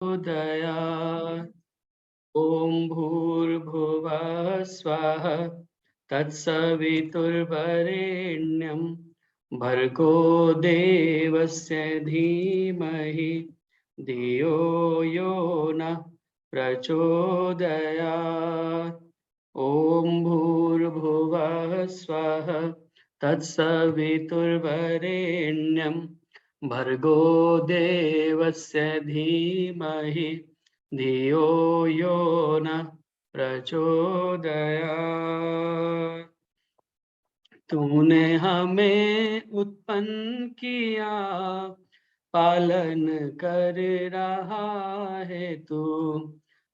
प्रचोदयात्। ॐ भूर्भुवः स्वः तत्सवितुर्वरेण्यं भर्गो देवस्य धीमहि धियो यो नः प्रचोदयात्। ॐ भूर्भुवः स्वः तत्सवितुर्वरेण्यं भर्गो देवस्य धीमहि धियो यो नः प्रचोदयात्। तूने हमें उत्पन्न किया, पालन कर रहा है तू।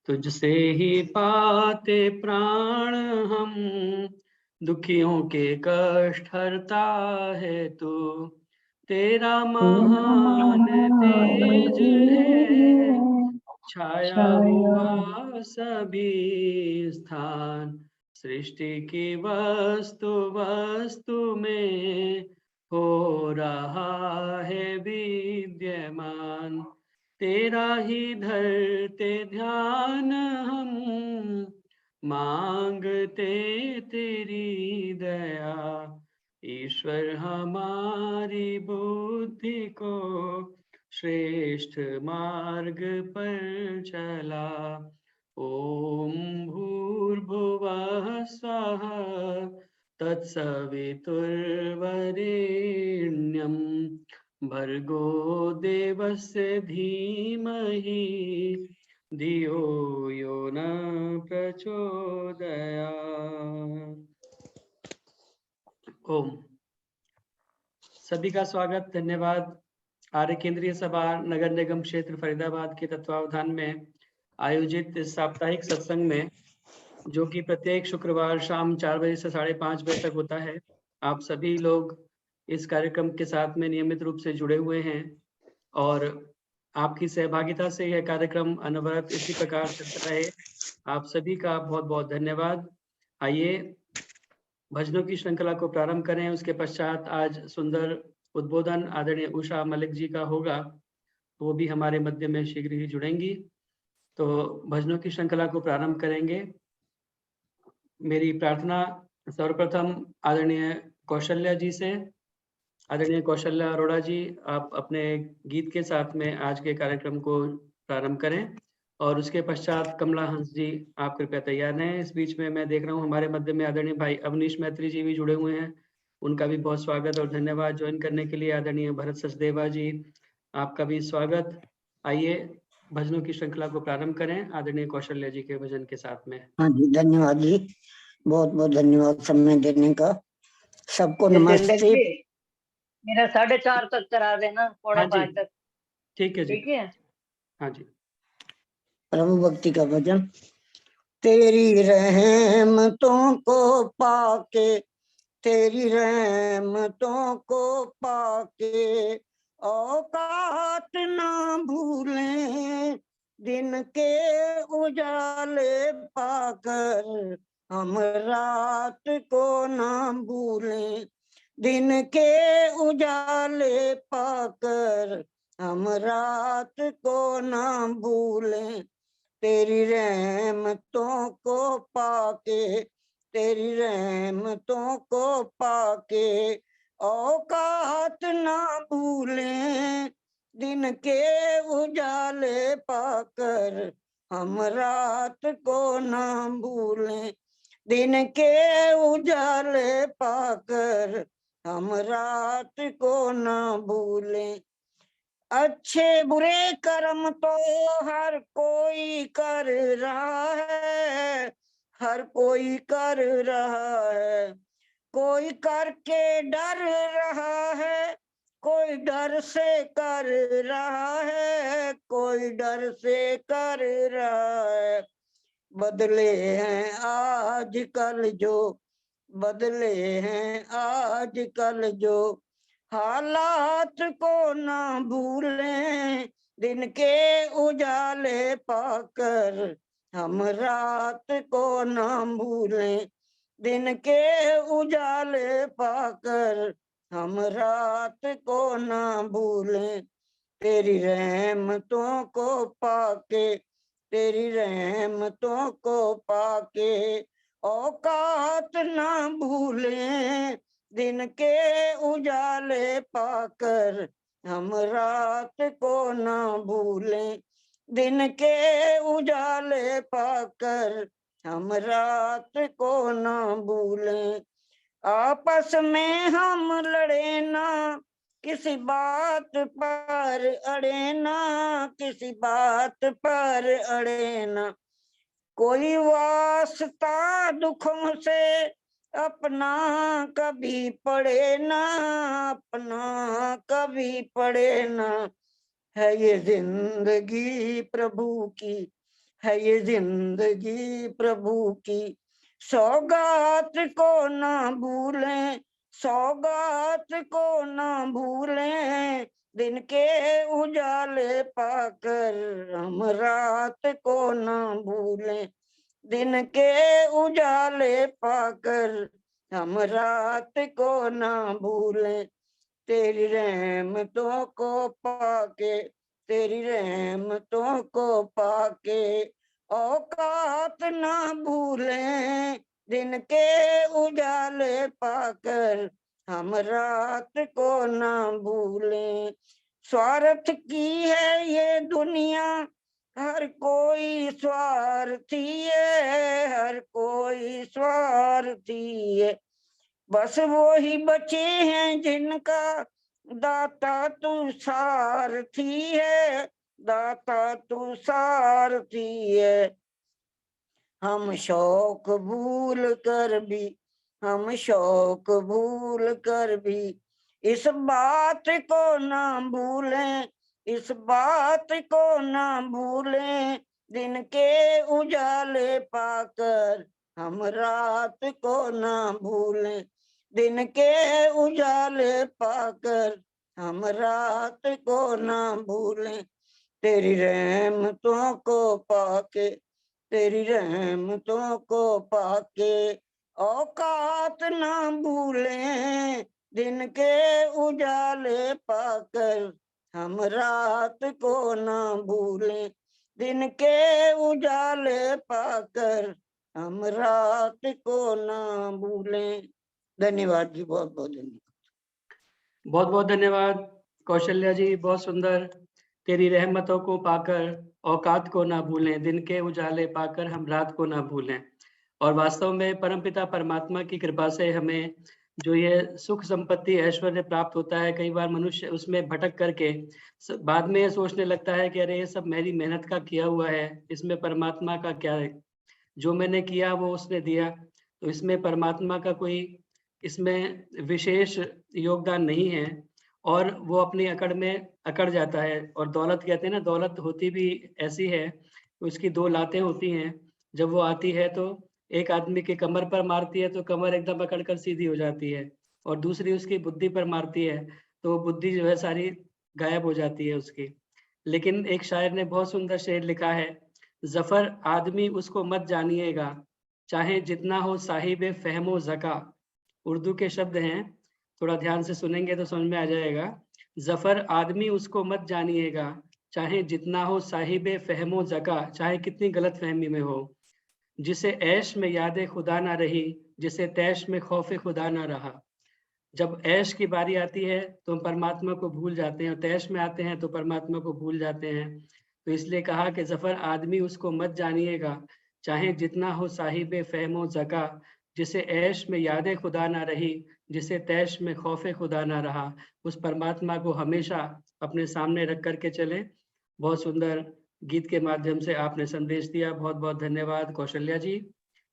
तुझसे ही पाते प्राण हम, दुखियों के कष्ट हरता है तू। तेरा महान तेज है, छाया हुआ सभी स्थान। सृष्टि की वस्तु वस्तु में हो रहा है विद्यमान। तेरा ही धरते ध्यान हम, मांगते तेरी दया। ईश्वर हमारी बुद्धि को श्रेष्ठ मार्ग पर चला। ओम भूर्भुवः स्वः तत्सवितुर्वरेण्यं भर्गो देवस्य धीमहि धियो यो न प्रचोदयात्। ओम। सभी का स्वागत, धन्यवाद। आर्य केंद्रीय सभा नगर निगम क्षेत्र फरीदाबाद के तत्वावधान में आयोजित इस साप्ताहिक सत्संग में, जो कि प्रत्येक शुक्रवार शाम 4 बजे से 5:30 बजे तक होता है, आप सभी लोग इस कार्यक्रम के साथ में नियमित रूप से जुड़े हुए हैं और आपकी सहभागिता से यह कार्यक्रम अनवरत इसी प्रकार चलता रहे। आप सभी का बहुत बहुत धन्यवाद। आइए भजनों की श्रृंखला को प्रारंभ करें। उसके पश्चात आज सुंदर उद्बोधन आदरणीय उषा मलिक जी का होगा, वो भी हमारे मध्य में शीघ्र ही जुड़ेंगी। तो भजनों की श्रृंखला को प्रारंभ करेंगे। मेरी प्रार्थना सर्वप्रथम आदरणीय कौशल्या जी से। आदरणीय कौशल्या अरोड़ा जी, आप अपने गीत के साथ में आज के कार्यक्रम को प्रारंभ करें और उसके पश्चात कमला हंस जी, आप कृपया तैयार रहें। इस बीच में मैं देख रहा हूँ हमारे मध्य में आदरणीय भाई अवनीश मैत्री जी भी जुड़े हुए हैं, उनका भी बहुत स्वागत और धन्यवाद ज्वाइन करने के लिए। आदरणीय भरत सचदेवा जी, आपका भी स्वागत। आइए भजनों की श्रृंखला को प्रारंभ करें आदरणीय कौशल्या जी के भजन के साथ में। हाँ जी, धन्यवाद जी, बहुत बहुत धन्यवाद समय देने का। सबको नमस्ते। मेरा 4:30 तक करा देना, 4:45 तक। ठीक है जी, ठीक है। हाँ जी। प्रभु भक्ति का भजन। तेरी रहमतों को पाके, तेरी रहमतों को पाके औकात ना भूलें, दिन के उजाले पाकर हम रात को ना भूलें। दिन के उजाले पाकर हम रात को ना भूलें। तेरी रहमतों को पाके, तेरी रहमतों को पाके औकात ना भूलें। दिन के उजाले पाकर हम रात को ना भूलें। दिन के उजाले पाकर हम रात को ना भूलें। अच्छे बुरे कर्म तो हर कोई कर रहा है, हर कोई कर रहा है। कोई करके डर रहा है, कोई डर से कर रहा है, कोई डर से कर रहा है। बदले हैं आजकल जो, बदले हैं आजकल जो, हालात को ना भूलें। दिन के उजाले पाकर हम रात को ना भूलें। दिन के उजाले पाकर हम रात को ना भूलें। तेरी रहमतों को पाके, तेरी रहमतों को पाके औकात ना भूलें, दिन के उजाले पाकर हम रात को ना भूलें, दिन के उजाले पाकर हम रात को ना भूलें। आपस में हम लड़े ना, किसी बात पर अड़े ना, किसी बात पर अड़े ना, कोई वास्ता दुखों से अपना कभी पड़े ना, अपना कभी पड़े ना। है ये जिंदगी प्रभु की, है ये जिंदगी प्रभु की, सौगात को ना भूलें, सौगात को ना भूलें, दिन के उजाले पाकर हम रात को ना भूलें, दिन के उजाले पाकर हम रात को ना भूलें। तेरी रहमतों को पाके, तेरी रहमतों को पाके औकात ना भूलें, दिन के उजाले पाकर हम रात को ना भूलें। स्वार्थ की है ये दुनिया, हर कोई स्वार्थी है, हर कोई स्वार्थी है, बस वो ही बचे हैं जिनका दाता तू सारथी है, दाता तू सारथी है। हम शौक भूल कर भी, हम शौक भूल कर भी इस बात को ना भूलें, इस बात को ना भूलें, दिन के उजाले पाकर हम रात को ना भूलें, दिन के उजाले पाकर हम रात को ना भूलें। तेरी रहमतों को पाके, तेरी रहमतों को पाके औकात ना भूलें, दिन के उजाले पाकर हम रात को ना भूलें, दिन के उजाले पाकर हम रात को ना भूलें। धन्यवाद जी, बहुत बहुत धन्यवाद। बहुत बहुत धन्यवाद कौशल्या जी, बहुत सुंदर। तेरी रहमतों को पाकर औकात को ना भूलें, दिन के उजाले पाकर हम रात को ना भूलें। और वास्तव में परमपिता परमात्मा की कृपा से हमें जो ये सुख संपत्ति ऐश्वर्य प्राप्त होता है, कई बार मनुष्य उसमें भटक करके बाद में ये सोचने लगता है कि अरे ये सब मेरी मेहनत का किया हुआ है, इसमें परमात्मा का क्या है, जो मैंने किया वो उसने दिया, तो इसमें परमात्मा का कोई इसमें विशेष योगदान नहीं है, और वो अपनी अकड़ में अकड़ जाता है। और दौलत कहते हैं ना, दौलत होती भी ऐसी है, उसकी दो लातें होती हैं, जब वो आती है तो एक आदमी के कमर पर मारती है तो कमर एकदम अकड़ कर सीधी हो जाती है, और दूसरी उसकी बुद्धि पर मारती है तो बुद्धि जो है सारी गायब हो जाती है उसकी। लेकिन एक शायर ने बहुत सुंदर शेर लिखा है, जफर आदमी उसको मत जानिएगा, चाहे जितना हो साहिब फहमो ज़का। उर्दू के शब्द हैं, थोड़ा ध्यान से सुनेंगे तो समझ में आ जाएगा। जफर आदमी उसको मत जानिएगा, चाहे जितना हो साहिब फहमो ज़का, चाहे कितनी गलत फहमी में हो, जिसे ऐश में याद खुदा ना रही, जिसे तैश में खौफ खुदा ना रहा। जब ऐश की बारी आती है तो हम परमात्मा को भूल जाते हैं, और तैश में आते हैं तो परमात्मा को भूल जाते हैं। तो इसलिए कहा कि जफर आदमी उसको मत जानिएगा, चाहे जितना हो साहिब फहमो ज़का, जिसे ऐश में याद खुदा ना रही, जिसे तैश में खौफ खुदा ना रहा। उस परमात्मा को हमेशा अपने सामने रख करके चलें। बहुत सुंदर गीत के माध्यम से आपने संदेश दिया, बहुत बहुत धन्यवाद कौशल्या जी।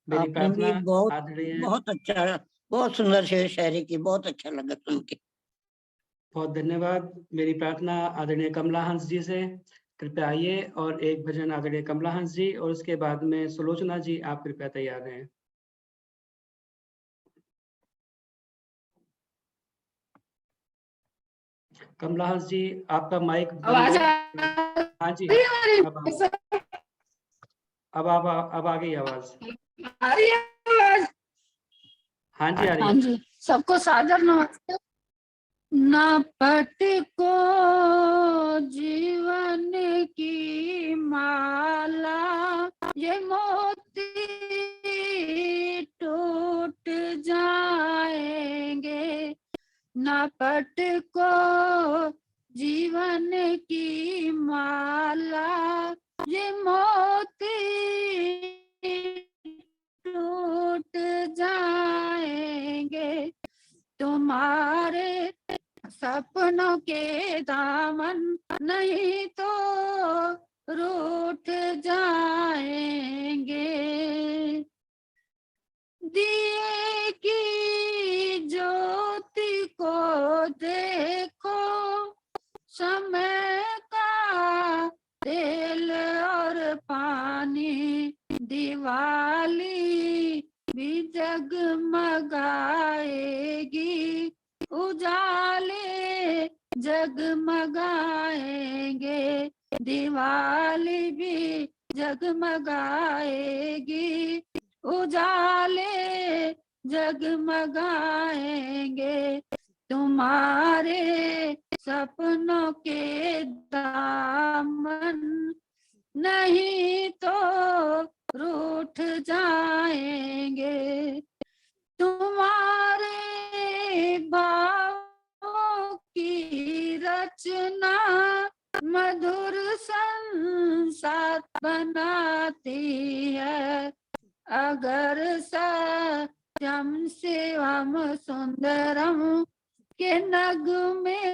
मेरी आपने भी प्रार्थना बहुत आदरणीय, बहुत अच्छा, बहुत सुंदर शेर शायरी की, बहुत अच्छा लगा सुन के। बहुत धन्यवाद। मेरी प्रार्थना आदरणीय कमला हंस जी से, कृपया आइए और एक भजन आदरणीय कमला हंस जी, और उसके बाद में सुलोचना जी, आप कृपया तैयार रहें। कमला हंस जी, आपका माइक बंद आवाज है। आ हाँ जी, रही है अब हमारी? अब आ गई आवाज। आ रही है आवाज? हाँ जी, आ रही हाँ है। जी, सबको सादर नमस्ते। न पट को जीवन की माला, ये मोती टूट जाएंगे। न पट को जीवन की माला, ये मोती टूट जाएंगे। तुम्हारे सपनों के दामन नहीं तो रूठ जाएंगे। दिए की ज्योति को देखो, समय का तेल और पानी, दिवाली भी जगमगाएगी, उजाले जगमगाएंगे। दिवाली भी जगमगाएगी, उजाले जगमगाएंगे। तुम्हारे सपनों के दामन नहीं तो रूठ जाएंगे। तुम्हारे भावों की रचना मधुर संसार बनाती है। अगर सत्यम शिवम सुंदरम के नगमे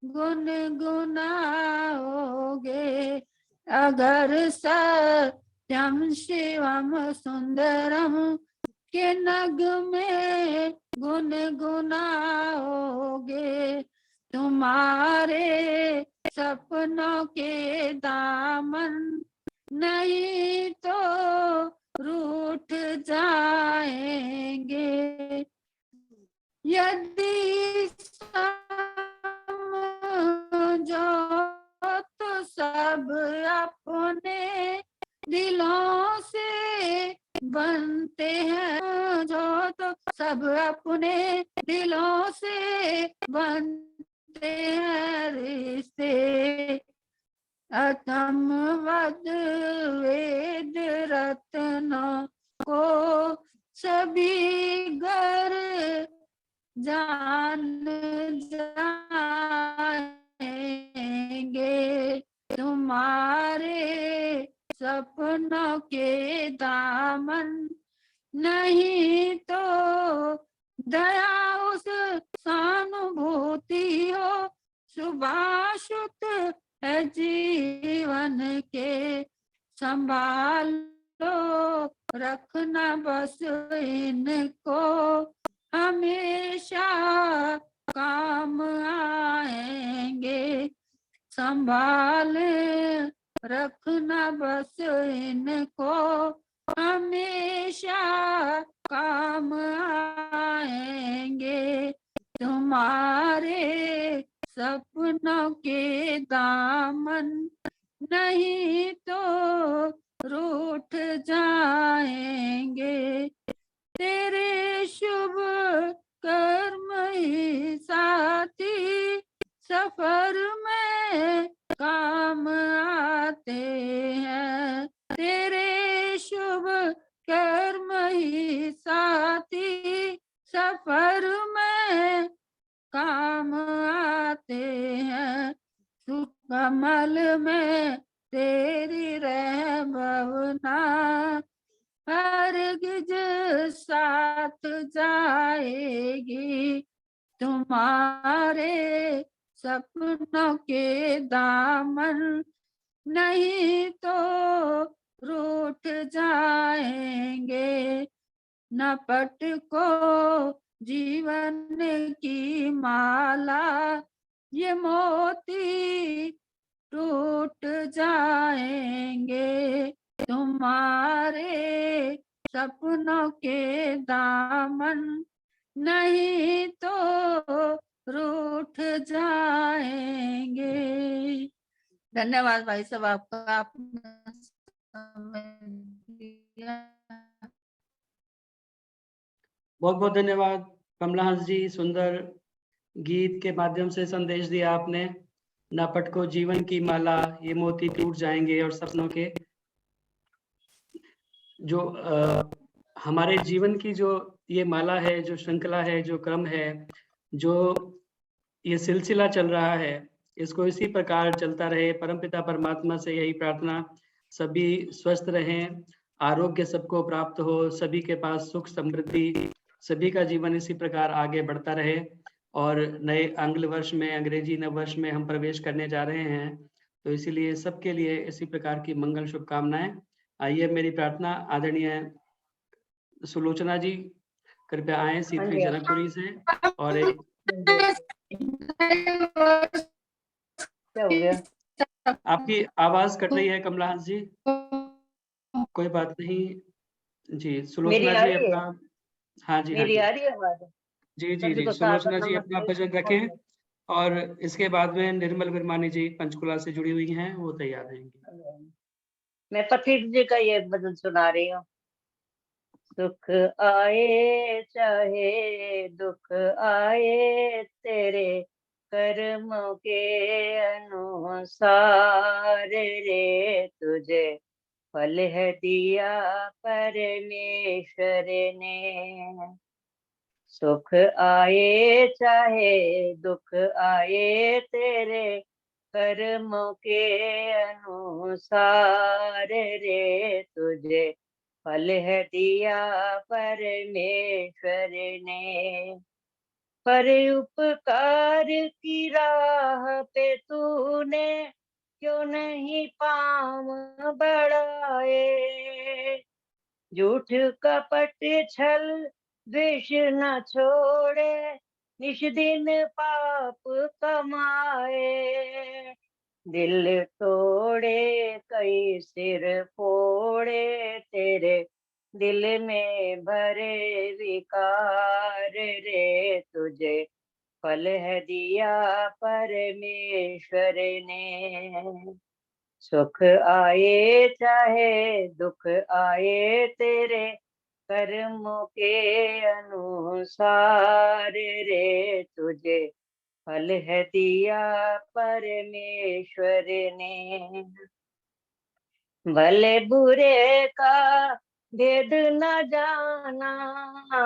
गुनगुनाओगे, अगर सत्यम शिवम सुंदरम के नगमे गुनगुनाओगे, तुम्हारे सपनों के दामन नहीं तो रूठ जाएंगे। यदि समझो तो सब अपने दिलों से बनते हैं, जो तो सब अपने दिलों से बनते हैं रिश्ते। अतमवद वेद रत्नों को सभी घर जान जाएंगे। तुम्हारे सपनों के दामन नहीं तो दया उस सहानुभूति हो, सुभाषित है जीवन के संभालो, रखना बस इनको हमेशा काम आएंगे। संभाल रखना बस इनको हमेशा काम आएंगे। तुम्हारे सपनों के दामन नहीं तो रूठ जाएंगे। तेरे शुभ कर्म ही साथी सफर में काम आते हैं। तेरे शुभ कर्म ही साथी सफर में काम आते हैं। सुकमल में तेरी रहमना हरगिज साथ जाएगी। तुम्हारे सपनों के दामन नहीं तो रूठ जाएंगे। न पट को जीवन की माला, ये मोती टूट जाएंगे। तुम्हारे सपनों के दामन नहीं तो रूठ जाएंगे। धन्यवाद भाई साहब, आपका आपने समय दिया। बहुत बहुत धन्यवाद कमला हंस जी, सुंदर गीत के माध्यम से संदेश दिया आपने। ना पटको जीवन की माला, ये मोती टूट जाएंगे, और सपनों के जो हमारे जीवन की जो ये माला है, जो श्रृंखला है, जो क्रम है, जो ये सिलसिला चल रहा है, इसको इसी प्रकार चलता रहे। परमपिता परमात्मा से यही प्रार्थना, सभी स्वस्थ रहें, आरोग्य सबको प्राप्त हो, सभी के पास सुख समृद्धि, सभी का जीवन इसी प्रकार आगे बढ़ता रहे। और नए आंग्ल वर्ष में, अंग्रेजी नव वर्ष में हम प्रवेश करने जा रहे हैं, तो इसीलिए सबके लिए इसी प्रकार की मंगल शुभकामनाएं। आइए मेरी प्रार्थना, आदरणीय सुलोचना जी कृपया आए हाँ सीधी जी, जनकपुरी से। और एक क्या हो गया? आपकी आवाज कट रही है कमला हंस जी, कोई बात नहीं जी। मेरी सुलोचना आ जी रही है? अपना, हाँ जी हाँ मेरी जी आ रही है आवाज? जी जी सभी जी, को सुलोचना सादर जी अपना नमस्ते। भजन रखें। और इसके बाद में निर्मल बिरमानी जी पंचकुला से जुड़ी हुई हैं, वो तैयार रहेंगी। मैं पथिक जी का ये भजन सुना रही हूँ। सुख आए चाहे दुख आए, तेरे कर्मों के अनुसार रे, तुझे फल है दिया परमेश्वर ने। सुख आए चाहे दुख आए, तेरे कर्मों के अनुसार रे, तुझे फल है दिया परमेश्वर ने। पर उपकार की राह पे तूने क्यों नहीं पाँव बढ़ाए। झूठ कपट छल द्वेष न छोड़े, निश दिन पाप कमाए। दिल तोड़े कई सिर फोड़े, तेरे दिल में भरे विकार रे, तुझे फल है दिया परमेश्वर ने। सुख आए चाहे दुख आए, तेरे कर्मों के अनुसार रे, तुझे फल है दिया परमेश्वर ने। भले बुरे का भेद न जाना,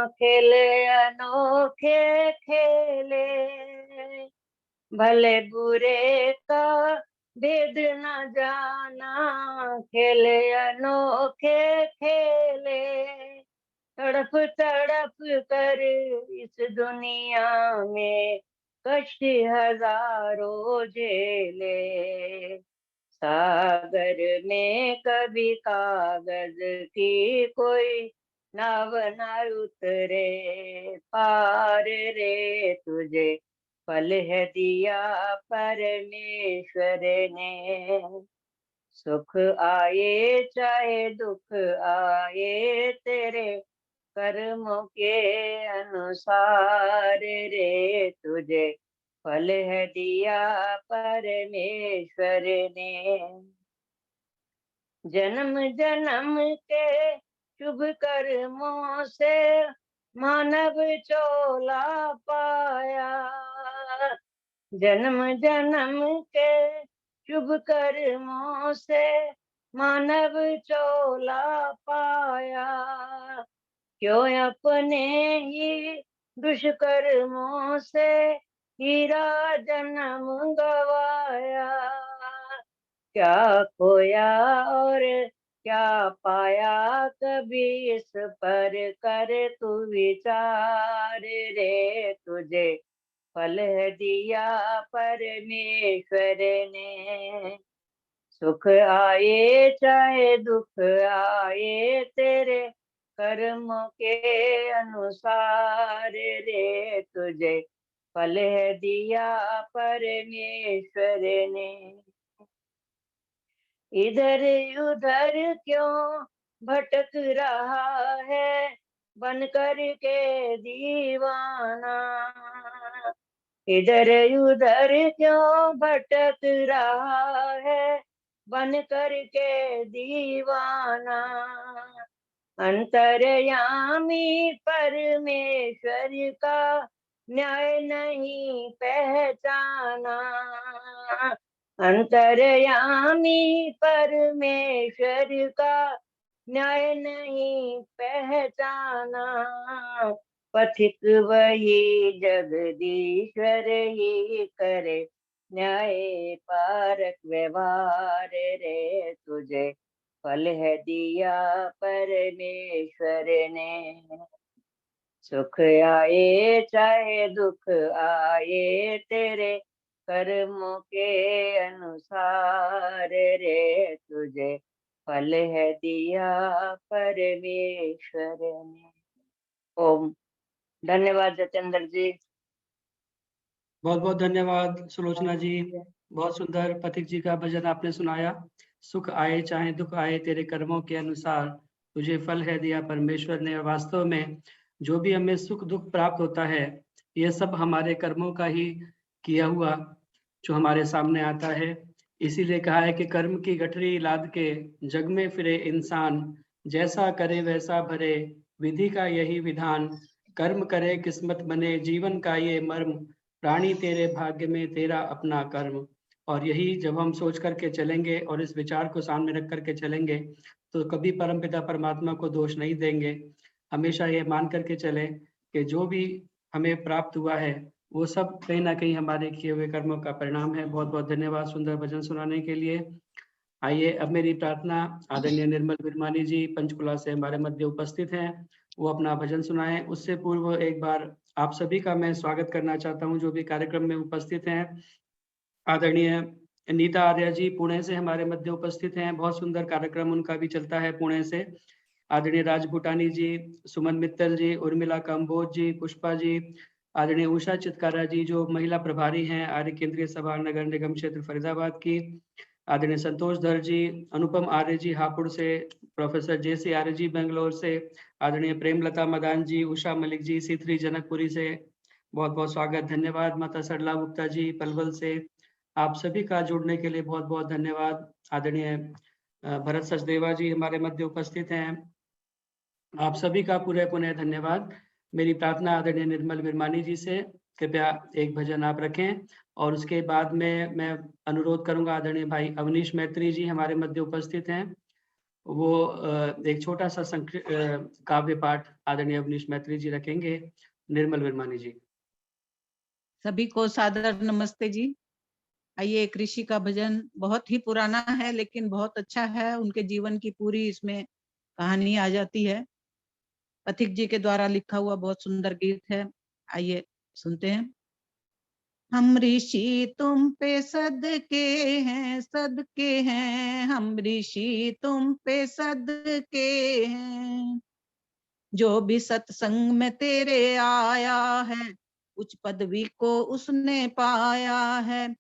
खेले अनोखे खेले। भले बुरे का भेद न जाना, खेले अनोखे खेले। तड़प तड़प कर इस दुनिया में कष्ट हजारों झेले। सागर में कभी कागज की कोई नाव न उतरे पार रे, तुझे फल है दिया परमेश्वर ने। सुख आए चाहे दुख आए, तेरे कर्मों के अनुसार रे, तुझे फल है दिया परमेश्वर ने। जन्म जन्म के शुभ कर्मों से मानव चोला पाया। जन्म जन्म के शुभ कर्मों से मानव चोला पाया। क्यों अपने ही दुष्कर्मों से हीरा जन्म गवाया। क्या खोया और क्या पाया, कभी इस पर कर तू विचार रे, तुझे फल है दिया परमेश्वर ने। सुख आए चाहे दुख आए, तेरे कर्मों के अनुसार रे, तुझे फल है दिया परमेश्वर ने। इधर उधर क्यों भटक रहा है, बन कर के दीवाना। इधर उधर क्यों भटक रहा है, बन कर के दीवाना। अंतर्यामी परमेश्वर का न्याय नहीं पहचाना। अंतर्यामी परमेश्वर का न्याय नहीं पहचाना। पथिक वही जगदीश्वर ही करे न्याय पारक व्यवहार रे। तुझे फल है दिया परमेश्वर ने। सुख आए चाहे दुख आए तेरे कर्मों के अनुसार रे। तुझे फल है दिया परमेश्वर ने। ओम। धन्यवाद जतेंद्र जी। बहुत बहुत धन्यवाद सुलोचना जी। बहुत सुंदर पथिक जी का भजन आपने सुनाया। सुख आए चाहे दुख आए तेरे कर्मों के अनुसार तुझे फल है दिया परमेश्वर ने। और वास्तव में जो भी हमें सुख दुख प्राप्त होता है यह सब हमारे कर्मों का ही किया हुआ जो हमारे सामने आता है। इसीलिए कहा है कि कर्म की गठरी लाद के जग में फिरे इंसान, जैसा करे वैसा भरे विधि का यही विधान। कर्म करे किस्मत बने जीवन का ये मर्म, प्राणी तेरे भाग्य में तेरा अपना कर्म। और यही जब हम सोच करके चलेंगे और इस विचार को सामने रख करके चलेंगे तो कभी परमपिता परमात्मा को दोष नहीं देंगे। हमेशा ये मान करके चलें कि जो भी हमें प्राप्त हुआ है वो सब कहीं ना कहीं हमारे किए हुए कर्मों का परिणाम है। बहुत बहुत धन्यवाद सुंदर भजन सुनाने के लिए। आइए अब मेरी प्रार्थना आदरणीय निर्मल विरमानी जी पंचकुला से हमारे मध्य उपस्थित हैं, वो अपना भजन सुनाएं। उससे पूर्व एक बार आप सभी का मैं स्वागत करना चाहता हूं जो भी कार्यक्रम में उपस्थित हैं। आदरणीय नीता आर्या जी पुणे से हमारे मध्य उपस्थित हैं, बहुत सुंदर कार्यक्रम उनका भी चलता है पुणे से। आदरणीय राज भूटानी जी, सुमन मित्तल जी, उर्मिला कंबोज जी, पुष्पा जी, आदरणीय उषा चितकारा जी जो महिला प्रभारी हैं आर्य केंद्रीय सभा नगर निगम क्षेत्र फरीदाबाद की, आदरणीय संतोष धर जी, अनुपम आर्य जी हापुड़ से, प्रोफेसर जेसी आर्य जी बेंगलोर से, आदरणीय प्रेमलता मदान जी, उषा मलिक जी C3 जनकपुरी से, बहुत बहुत स्वागत धन्यवाद। माता सरला गुप्ता जी पलवल से, आप सभी का जुड़ने के लिए बहुत बहुत धन्यवाद। आदरणीय भरत सचदेवा जी हमारे मध्य उपस्थित हैं, आप सभी का पुनः धन्यवाद। मेरी प्रार्थना आदरणीय निर्मल विरमानी जी से कृपया एक भजन आप रखें और उसके बाद में मैं अनुरोध करूंगा आदरणीय भाई अवनीश मैत्री जी हमारे मध्य उपस्थित हैं, वो एक छोटा सा काव्य पाठ आदरणीय अवनीश मैत्री जी रखेंगे। निर्मल विरमानी जी। सभी को सादर नमस्ते जी। आइए एक ऋषि का भजन बहुत ही पुराना है लेकिन बहुत अच्छा है, उनके जीवन की पूरी इसमें कहानी आ जाती है। पथिक जी के द्वारा लिखा हुआ बहुत सुंदर गीत है, आइए सुनते हैं। हम ऋषि तुम पे सदके हैं, सदके हैं, हम ऋषि तुम पे सदके हैं। जो भी सत्संग में तेरे आया है उच्च पदवी को उसने पाया है।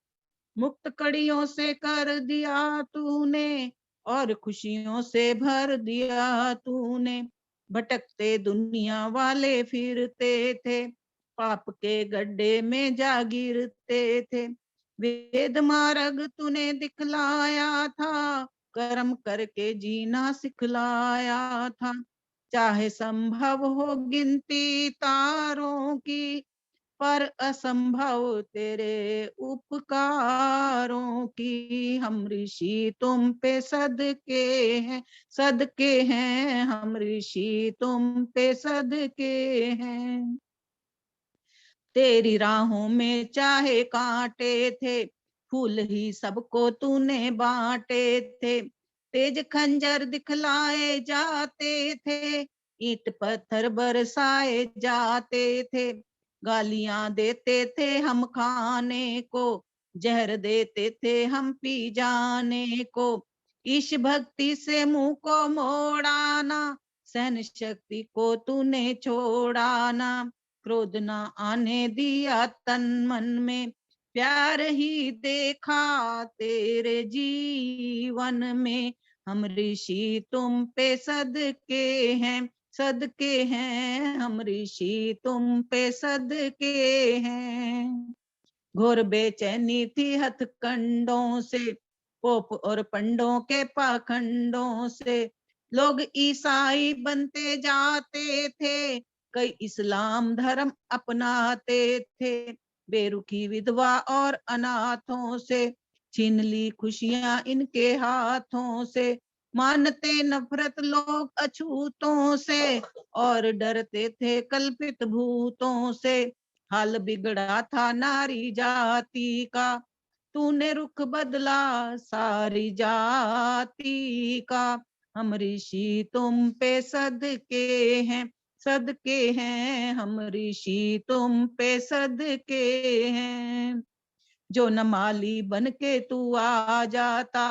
मुक्त कड़ियों से कर दिया तूने और खुशियों से भर दिया तूने। भटकते दुनिया वाले फिरते थे, पाप के गड्ढे में जा गिरते थे। वेद मार्ग तूने दिखलाया था, कर्म करके जीना सिखलाया था। चाहे संभव हो गिनती तारों की, पर असंभव तेरे उपकारों की। हम ऋषि तुम पे सदके हैं, सदके हैं, हम ऋषि तुम पे सदके हैं। तेरी राहों में चाहे कांटे थे, फूल ही सबको तूने बांटे थे। तेज खंजर दिखलाए जाते थे, ईंट पत्थर बरसाए जाते थे। गालियां देते थे हम खाने को, जहर देते थे हम पी जाने को। ईश भक्ति से मुंह को मोड़ाना, सहन शक्ति को तूने छोड़ाना। क्रोध ना आने दिया तन मन में, प्यार ही देखा तेरे जीवन में। हम ऋषि तुम पे सदके हैं, सदके हैं, हम ऋषि तुम पे सदके हैं। घोर बेचैनी थी हथकंडों से, पोप और पंडों के पाखंडों से। लोग ईसाई बनते जाते थे, कई इस्लाम धर्म अपनाते थे, बेरुखी विधवा और अनाथों से छीन ली खुशियां इनके हाथों से। मानते नफरत लोग अछूतों से और डरते थे कल्पित भूतों से। हाल बिगड़ा था नारी जाति का, तूने रुख बदला सारी जाति का। हम ऋषि तुम पे सदके हैं, सदके हैं, हम ऋषि तुम पे सदके हैं। जो न माली बन के तू आ जाता,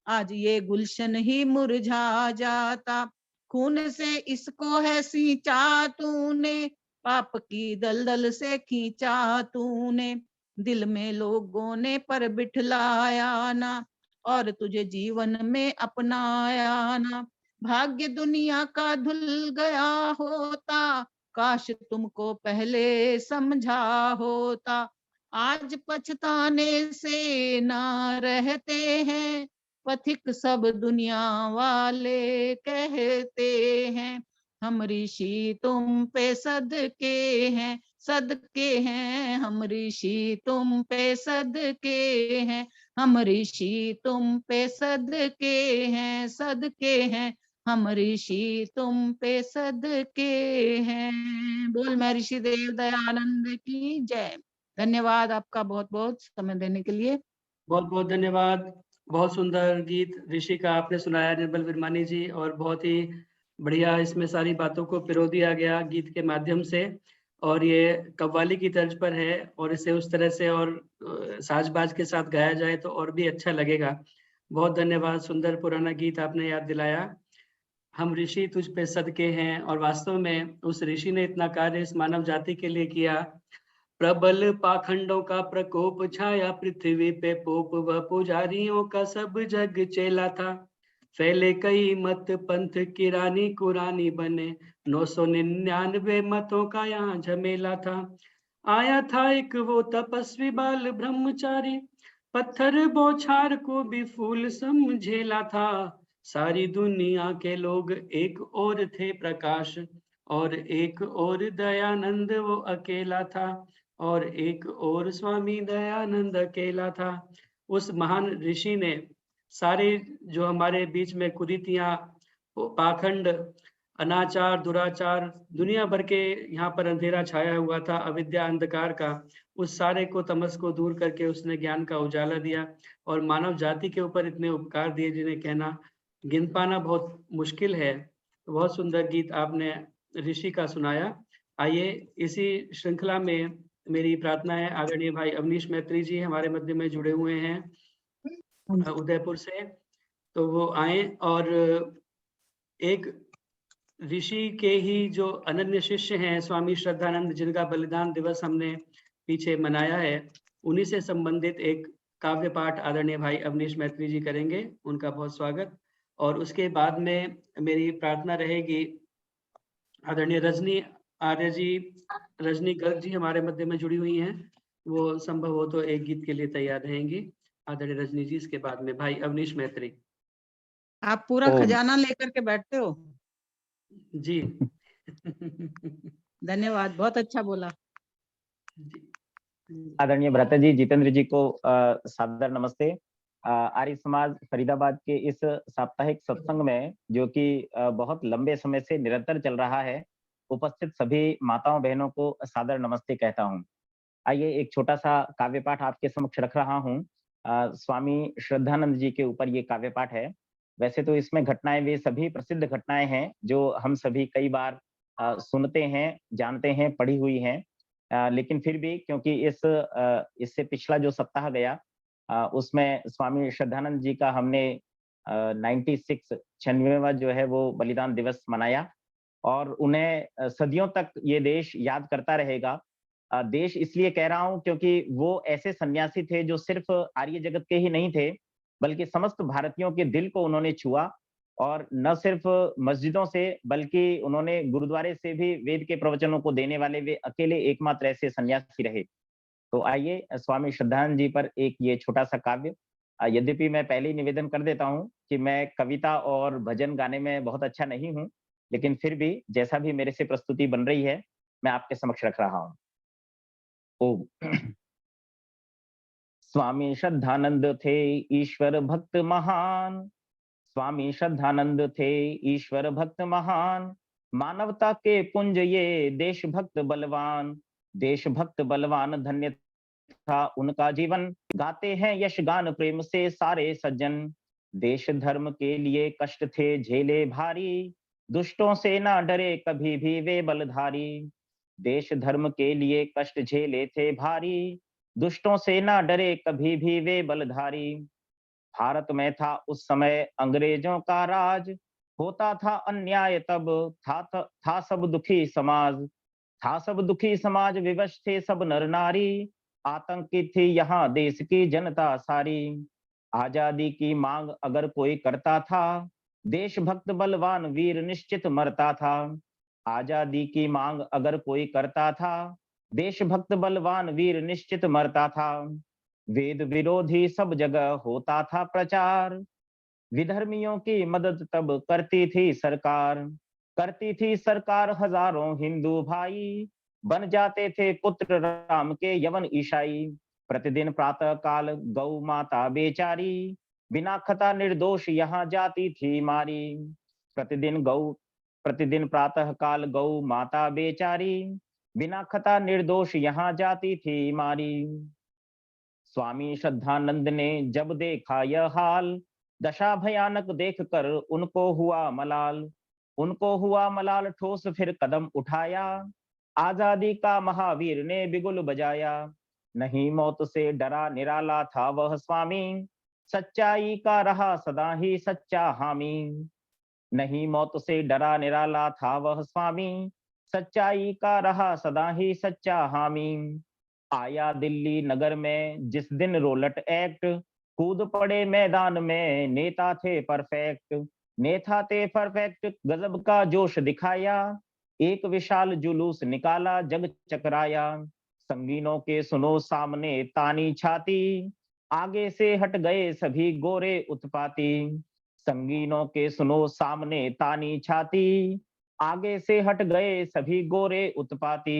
आज ये गुलशन ही मुरझा जाता। खून से इसको है सींचा तूने, पाप की दलदल से खींचा तूने। दिल में लोगों ने पर बिठलाया ना, और तुझे जीवन में अपनाया ना। भाग्य दुनिया का धुल गया होता, काश तुमको पहले समझा होता। आज पछताने से ना रहते हैं, पथिक सब दुनिया वाले कहते हैं। हम ऋषि तुम पे सदके हैं, सदके हैं, हम ऋषि तुम पे सदके हैं। हम ऋषि तुम पे सदके हैं, सदके हैं, हम ऋषि तुम पे सदके हैं। बोल महर्षि देव दयानंद की जय। धन्यवाद आपका बहुत बहुत समय देने के लिए। बहुत बहुत धन्यवाद। बहुत सुंदर गीत ऋषि का आपने सुनाया निर्मल विरमानी जी, और बहुत ही बढ़िया इसमें सारी बातों को पिरो दिया गया गीत के माध्यम से। और ये कव्वाली की तर्ज पर है, और इसे उस तरह से और साज-बाज के साथ गाया जाए तो और भी अच्छा लगेगा। बहुत धन्यवाद, सुंदर पुराना गीत आपने याद दिलाया। हम ऋषि तुझ पे सदके हैं, और वास्तव में उस ऋषि ने इतना कार्य इस मानव जाति के लिए किया। प्रबल पाखंडों का प्रकोप छाया पृथ्वी पे, पोप व पुजारियों का सब जग चेला था। फैले कई मत पंथ की रानी कुरानी बने, 999 मतों का यहाँ झमेला था। आया था एक वो तपस्वी बाल ब्रह्मचारी, पत्थर बौछार को भी फूल समझेला था। सारी दुनिया के लोग एक और थे प्रकाश, और एक और दयानंद वो अकेला था, और एक और स्वामी दयानंद अकेला था। उस महान ऋषि ने सारे जो हमारे बीच में कुरीतियां, पाखंड, अनाचार, दुराचार, दुनिया भर के यहाँ पर अंधेरा छाया हुआ था, अविद्या अंधकार का, उस सारे को, तमस को दूर करके उसने ज्ञान का उजाला दिया, और मानव जाति के ऊपर इतने उपकार दिए जिन्हें कहना गिन पाना बहुत मुश्किल है। बहुत सुंदर गीत आपने ऋषि का सुनाया। आइए इसी श्रृंखला में मेरी प्रार्थना है, आदरणीय भाई अवनीश मैत्री जी हमारे मध्य में जुड़े हुए हैं उदयपुर से, तो वो आए और एक ऋषि के ही जो अनन्य शिष्य हैं स्वामी श्रद्धानंद, जिनका बलिदान दिवस हमने पीछे मनाया है, उन्हीं से संबंधित एक काव्य पाठ आदरणीय भाई अवनीश मैत्री जी करेंगे। उनका बहुत स्वागत। और उसके बाद में मेरी प्रार्थना रहेगी, आदरणीय रजनी आर्य जी, रजनी गर्ग जी हमारे मध्य में जुड़ी हुई हैं, वो संभव हो तो एक गीत के लिए तैयार रहेंगी। आदरणीय रजनी जी, इसके बाद में भाई अवनीश मैत्री। आप पूरा खजाना लेकर के बैठते हो। जी। धन्यवाद, बहुत अच्छा बोला। आदरणीय भ्राता जी, जितेंद्र जी को सादर नमस्ते। आर्य समाज फरीदाबाद के इस साप्ताहिक सत्संग में, जो कि बहुत लंबे समय से निरंतर चल रहा है, उपस्थित सभी माताओं बहनों को सादर नमस्ते कहता हूँ। आइए एक छोटा सा काव्य पाठ आपके समक्ष रख रहा हूँ। स्वामी श्रद्धानंद जी के ऊपर ये काव्य पाठ है। वैसे तो इसमें घटनाएं वे सभी प्रसिद्ध घटनाएं हैं जो हम सभी कई बार सुनते हैं, जानते हैं, पढ़ी हुई हैं, लेकिन फिर भी क्योंकि इससे पिछला जो सप्ताह गया उसमें स्वामी श्रद्धानंद जी का हमने 96वां जो है वो बलिदान दिवस मनाया, और उन्हें सदियों तक ये देश याद करता रहेगा। देश इसलिए कह रहा हूं क्योंकि वो ऐसे सन्यासी थे जो सिर्फ आर्य जगत के ही नहीं थे, बल्कि समस्त भारतीयों के दिल को उन्होंने छुआ, और न सिर्फ मस्जिदों से बल्कि उन्होंने गुरुद्वारे से भी वेद के प्रवचनों को देने वाले वे अकेले एकमात्र ऐसे सन्यासी रहे। तो आइए स्वामी श्रद्धानंद जी पर एक ये छोटा सा काव्य। यद्यपि मैं पहले ही निवेदन कर देता हूं कि मैं कविता और भजन गाने में बहुत अच्छा नहीं हूं, लेकिन फिर भी जैसा भी मेरे से प्रस्तुति बन रही है मैं आपके समक्ष रख रहा हूं। ओम। स्वामी श्रद्धानंद थे ईश्वर भक्त महान, स्वामी श्रद्धानंद थे ईश्वर भक्त महान, मानवता के पुंज ये देशभक्त बलवान, देशभक्त बलवान धन्य था उनका जीवन, गाते हैं यश गान प्रेम से सारे सज्जन। देश धर्म के लिए कष्ट थे झेले भारी, दुष्टों से ना डरे कभी भी वे बलधारी। देश धर्म के लिए कष्ट झेले थे भारी, दुष्टों से ना डरे कभी भी वे बलधारी। भारत में था उस समय अंग्रेजों का राज, होता था अन्याय तब था सब दुखी समाज, था सब दुखी समाज, विवश थे सब नर नारी, आतंकित थी यहाँ देश की जनता सारी। आजादी की मांग अगर कोई करता था, देशभक्त बलवान वीर निश्चित मरता था। आजादी की मांग अगर कोई करता था, देशभक्त बलवान वीर निश्चित मरता था। वेद विरोधी सब जगह होता था प्रचार, विधर्मियों की मदद तब करती थी सरकार, करती थी सरकार। हजारों हिंदू भाई बन जाते थे पुत्र राम के यवन ईशाई। प्रतिदिन प्रातः काल गौ माता बेचारी, बिना खता निर्दोष यहाँ जाती थी मारी। प्रतिदिन प्रातः काल गौ माता बेचारी, बिना खता निर्दोष यहाँ जाती थी मारी। स्वामी श्रद्धानंद ने जब देखा यह हाल, दशा भयानक देखकर उनको हुआ मलाल, उनको हुआ मलाल। ठोस फिर कदम उठाया, आजादी का महावीर ने बिगुल बजाया। नहीं मौत से डरा निराला था वह स्वामी, सच्चाई का रहा सदा ही सच्चा हामी। नहीं मौत से डरा निराला था वह स्वामी, सच्चाई का रहा सदा ही सच्चा हामी। आया दिल्ली नगर में जिस दिन रोलट एक्ट, कूद पड़े मैदान में नेता थे परफेक्ट, नेता थे परफेक्ट। गजब का जोश दिखाया, एक विशाल जुलूस निकाला जग चकराया। संगीनों के सुनो सामने तानी छाती, आगे से हट गए सभी गोरे उत्पाती। संगीनों के सुनो सामने तानी छाती, आगे से हट गए सभी गोरे उत्पाती।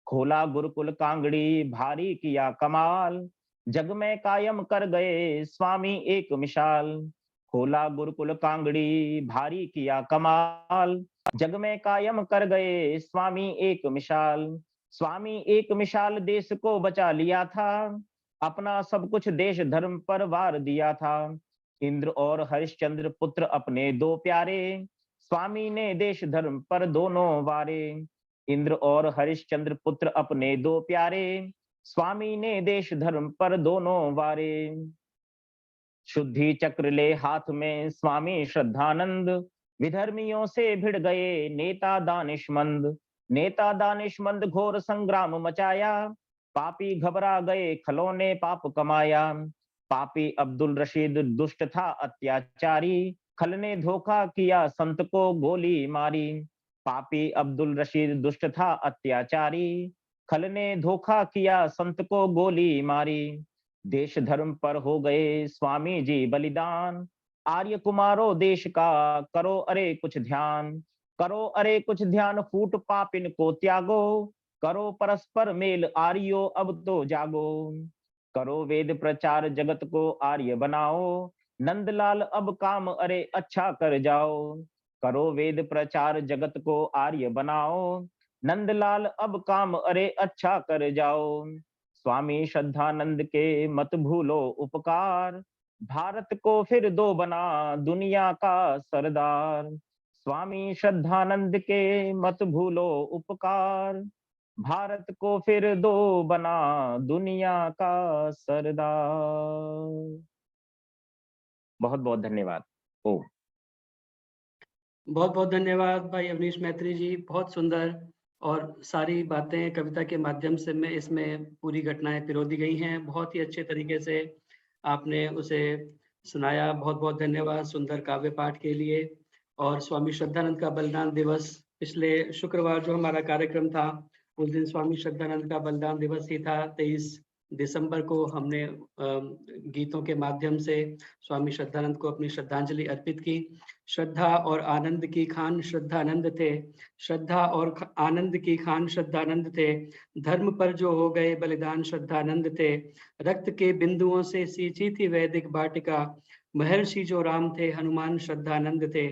खोला गुरुकुल कांगड़ी भारी किया कमाल, जग में कायम कर गए स्वामी एक मिसाल। खोला गुरुकुल कांगड़ी भारी किया कमाल, जग में कायम कर गए स्वामी एक मिसाल। स्वामी एक मिसाल देश को बचा लिया था, अपना सब कुछ देश धर्म पर वार दिया था। इंद्र और हरिश्चंद्र पुत्र अपने दो प्यारे, स्वामी ने देश धर्म पर दोनों वारे। इंद्र और हरिश्चंद्र पुत्र अपने दो प्यारे, स्वामी ने देश धर्म पर दोनों वारे। शुद्धि चक्र ले हाथ में स्वामी श्रद्धानंद, विधर्मियों से भिड़ गए नेता दानिशमंद। नेता दानिशमंद घोर संग्राम मचाया, पापी घबरा गए खलों ने पाप कमाया। पापी अब्दुल रशीद दुष्ट था अत्याचारी, खल ने धोखा किया संत को गोली मारी। पापी अब्दुल रशीद दुष्ट था अत्याचारी, खल ने धोखा किया संत को गोली मारी। देश धर्म पर हो गए स्वामी जी बलिदान, आर्य कुमारो देश का करो अरे कुछ ध्यान। करो अरे कुछ ध्यान, फूट पापिन को त्यागो, करो परस्पर मेल आर्यो अब तो जागो। करो वेद प्रचार जगत को आर्य बनाओ, नंदलाल अब काम अरे अच्छा कर जाओ। करो वेद प्रचार जगत को आर्य बनाओ, नंदलाल अब काम अरे अच्छा कर जाओ। स्वामी श्रद्धानंद के मत भूलो उपकार, भारत को फिर दो बना दुनिया का सरदार। स्वामी श्रद्धानंद के मत भूलो उपकार, भारत को फिर दो बना दुनिया का सरदार। बहुत बहुत धन्यवाद। ओ बहुत बहुत धन्यवाद भाई अवनीश मैत्री जी, बहुत सुंदर। और सारी बातें कविता के माध्यम से में इसमें पूरी घटनाएं पिरो दी गई हैं, बहुत ही अच्छे तरीके से आपने उसे सुनाया। बहुत बहुत धन्यवाद सुंदर काव्य पाठ के लिए। और स्वामी श्रद्धानंद का बलिदान दिवस, पिछले शुक्रवार जो हमारा कार्यक्रम था उस दिन स्वामी श्रद्धानंद का बलिदान दिवस ही था, 23 दिसंबर को हमने गीतों के माध्यम से स्वामी श्रद्धानंद को अपनी श्रद्धांजलि अर्पित की। श्रद्धा और आनंद की खान श्रद्धानंद थे, श्रद्धा और आनंद की खान श्रद्धानंद थे, धर्म पर जो हो गए बलिदान श्रद्धानंद थे, रक्त के बिंदुओं से सींची थी वैदिक वाटिका, महर्षि जो राम थे हनुमान श्रद्धानंद थे।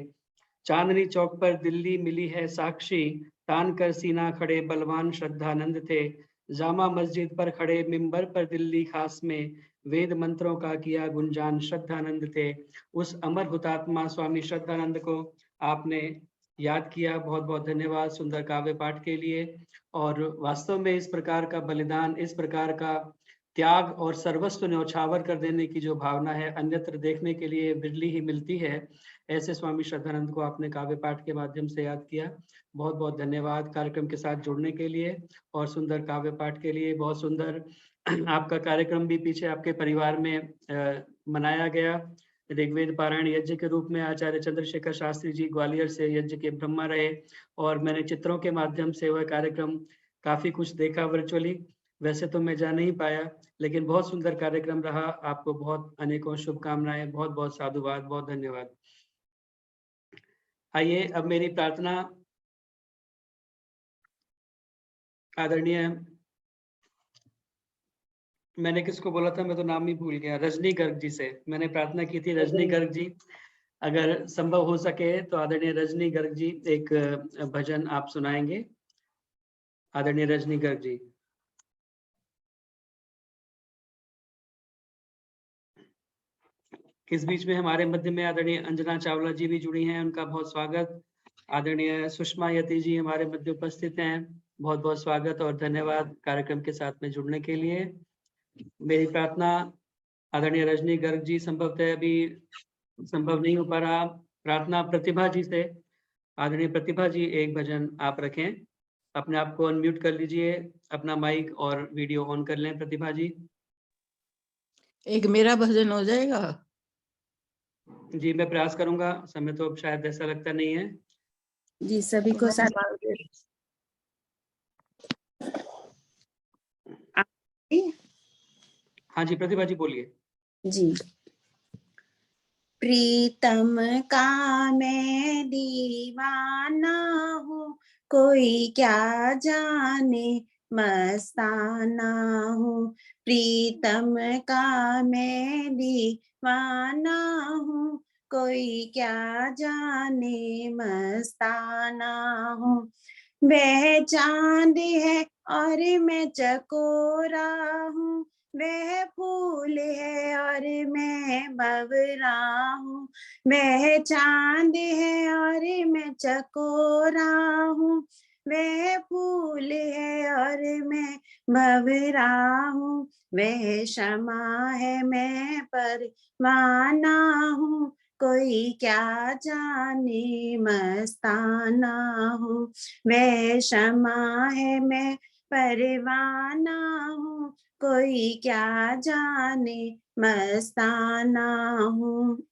चांदनी चौक पर दिल्ली मिली है साक्षी, तान कर सीना खड़े बलवान श्रद्धानंद थे। जामा मस्जिद पर खड़े मिंबर पर दिल्ली खास में, वेद मंत्रों का किया गुंजान श्रद्धानंद थे। उस अमर हुतात्मा स्वामी श्रद्धानंद को आपने याद किया, बहुत बहुत धन्यवाद सुंदर काव्य पाठ के लिए। और वास्तव में इस प्रकार का बलिदान, इस प्रकार का त्याग और सर्वस्व न्यौछावर कर देने की जो भावना है, अन्यत्र देखने के लिए बिरली ही मिलती है। ऐसे स्वामी श्रद्धानंद को आपने काव्य पाठ के माध्यम से याद किया, बहुत बहुत धन्यवाद कार्यक्रम के साथ जुड़ने के लिए और सुंदर काव्य पाठ के लिए। बहुत सुंदर आपका कार्यक्रम भी पीछे आपके परिवार में मनाया गया। ऋग्वेद पारायण यज्ञ के रूप में आचार्य चंद्रशेखर शास्त्री जी ग्वालियर से यज्ञ के ब्रह्मा रहे और मैंने चित्रों के माध्यम से वह कार्यक्रम काफी कुछ देखा वर्चुअली। वैसे तो मैं जा नहीं पाया, लेकिन बहुत सुंदर कार्यक्रम रहा। आपको बहुत अनेकों शुभकामनाएं, बहुत बहुत साधुवाद, बहुत धन्यवाद। आइए अब मेरी प्रार्थना आदरणीय, मैंने किसको बोला था, मैं तो नाम ही भूल गया, रजनी गर्ग जी से मैंने प्रार्थना की थी। रजनी गर्ग जी, अगर संभव हो सके तो आदरणीय रजनी गर्ग जी एक भजन आप सुनाएंगे। आदरणीय रजनी गर्ग जी। इस बीच में हमारे मध्य में आदरणीय अंजना चावला जी भी जुड़ी हैं, उनका बहुत स्वागत। आदरणीय सुषमा यति जी हमारे मध्य उपस्थित हैं, बहुत बहुत स्वागत और धन्यवाद कार्यक्रम के साथ में जुड़ने के लिए। मेरी प्रार्थना आदरणीय रजनी गर्ग जी, संभवतः अभी संभव नहीं हो पा रहा, प्रार्थना प्रतिभा जी से। आदरणीय प्रतिभा जी एक भजन आप रखें, अपने आप को अनम्यूट कर लीजिए, अपना माइक और वीडियो ऑन कर लें। प्रतिभा जी। एक मेरा भजन हो जाएगा? जी मैं प्रयास करूंगा, समय तो अब शायद ऐसा लगता नहीं है। जी सभी को साथ हाँ जी प्रतिभा जी बोलिए। जी। प्रीतम का मैं दीवाना हूँ, कोई क्या जाने मस्ताना हूँ। प्रीतम का मैं दीवाना हूँ, कोई क्या जाने मस्ताना हूँ। वह चांद है और मैं चकोरा हूँ, वह फूल है और मैं भंवरा हूँ। वह चांद है और मैं चकोरा हूँ, वह फूल है और मैं भंवरा हूँ। वह शमा है मैं परवाना हूँ, कोई क्या जाने मस्ताना हूँ। वह शमा है मैं परवाना हूँ, कोई क्या जाने मस्ताना हूँ।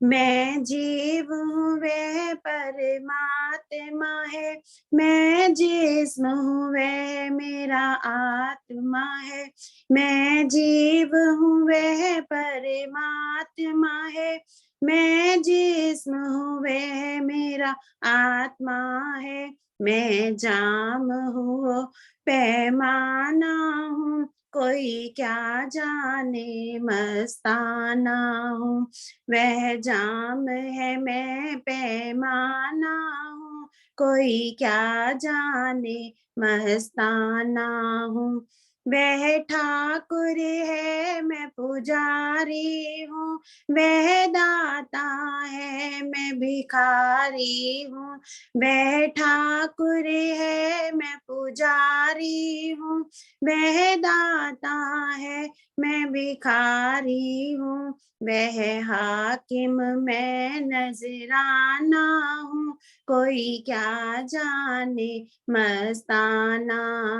मैं जीव हूँ वह परमात्मा है, मैं जिस्म हूँ वह मेरा आत्मा है। मैं जीव हूँ वह परमात्मा है, मैं जिस्म हूँ वह मेरा आत्मा है। मैं जाम हूँ पैमाना हूँ, कोई क्या जाने मस्ताना हूँ। वह जाम है मैं पैमाना हूँ, कोई क्या जाने मस्ताना हूँ। वह ठाकुर है मैं पुजारी हूँ, वह दाता है मैं भिखारी हूँ। वह ठाकुर है मैं पुजारी हूँ, वह दाता है मैं भिखारी हूँ। वह हाकिम मैं नजराना हूँ, कोई क्या जाने मस्ताना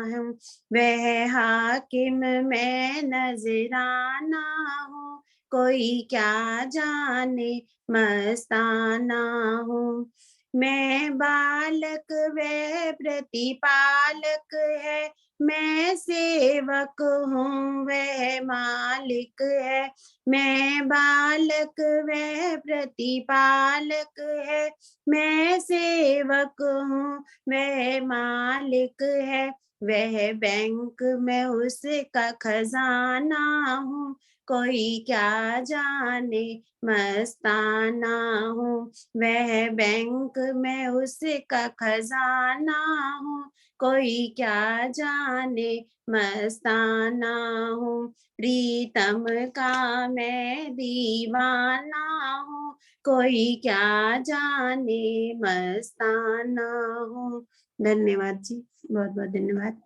हूँ। वह हाकिम मैं नजराना हूँ, कोई क्या जाने मस्ताना हूँ। मैं बालक वह प्रतिपालक है, मैं सेवक हूँ वह मालिक है, मैं बालक वह प्रतिपालक है। मैं सेवक हूँ वह मालिक है, वह बैंक में उसका खजाना हूँ। कोई क्या जाने मस्ताना हूँ, वह बैंक में उसका खजाना हूँ। कोई क्या जाने मस्ताना हूँ, प्रीतम का मैं दीवाना हूँ। कोई क्या जाने मस्ताना हूँ। धन्यवाद जी, बहुत बहुत धन्यवाद।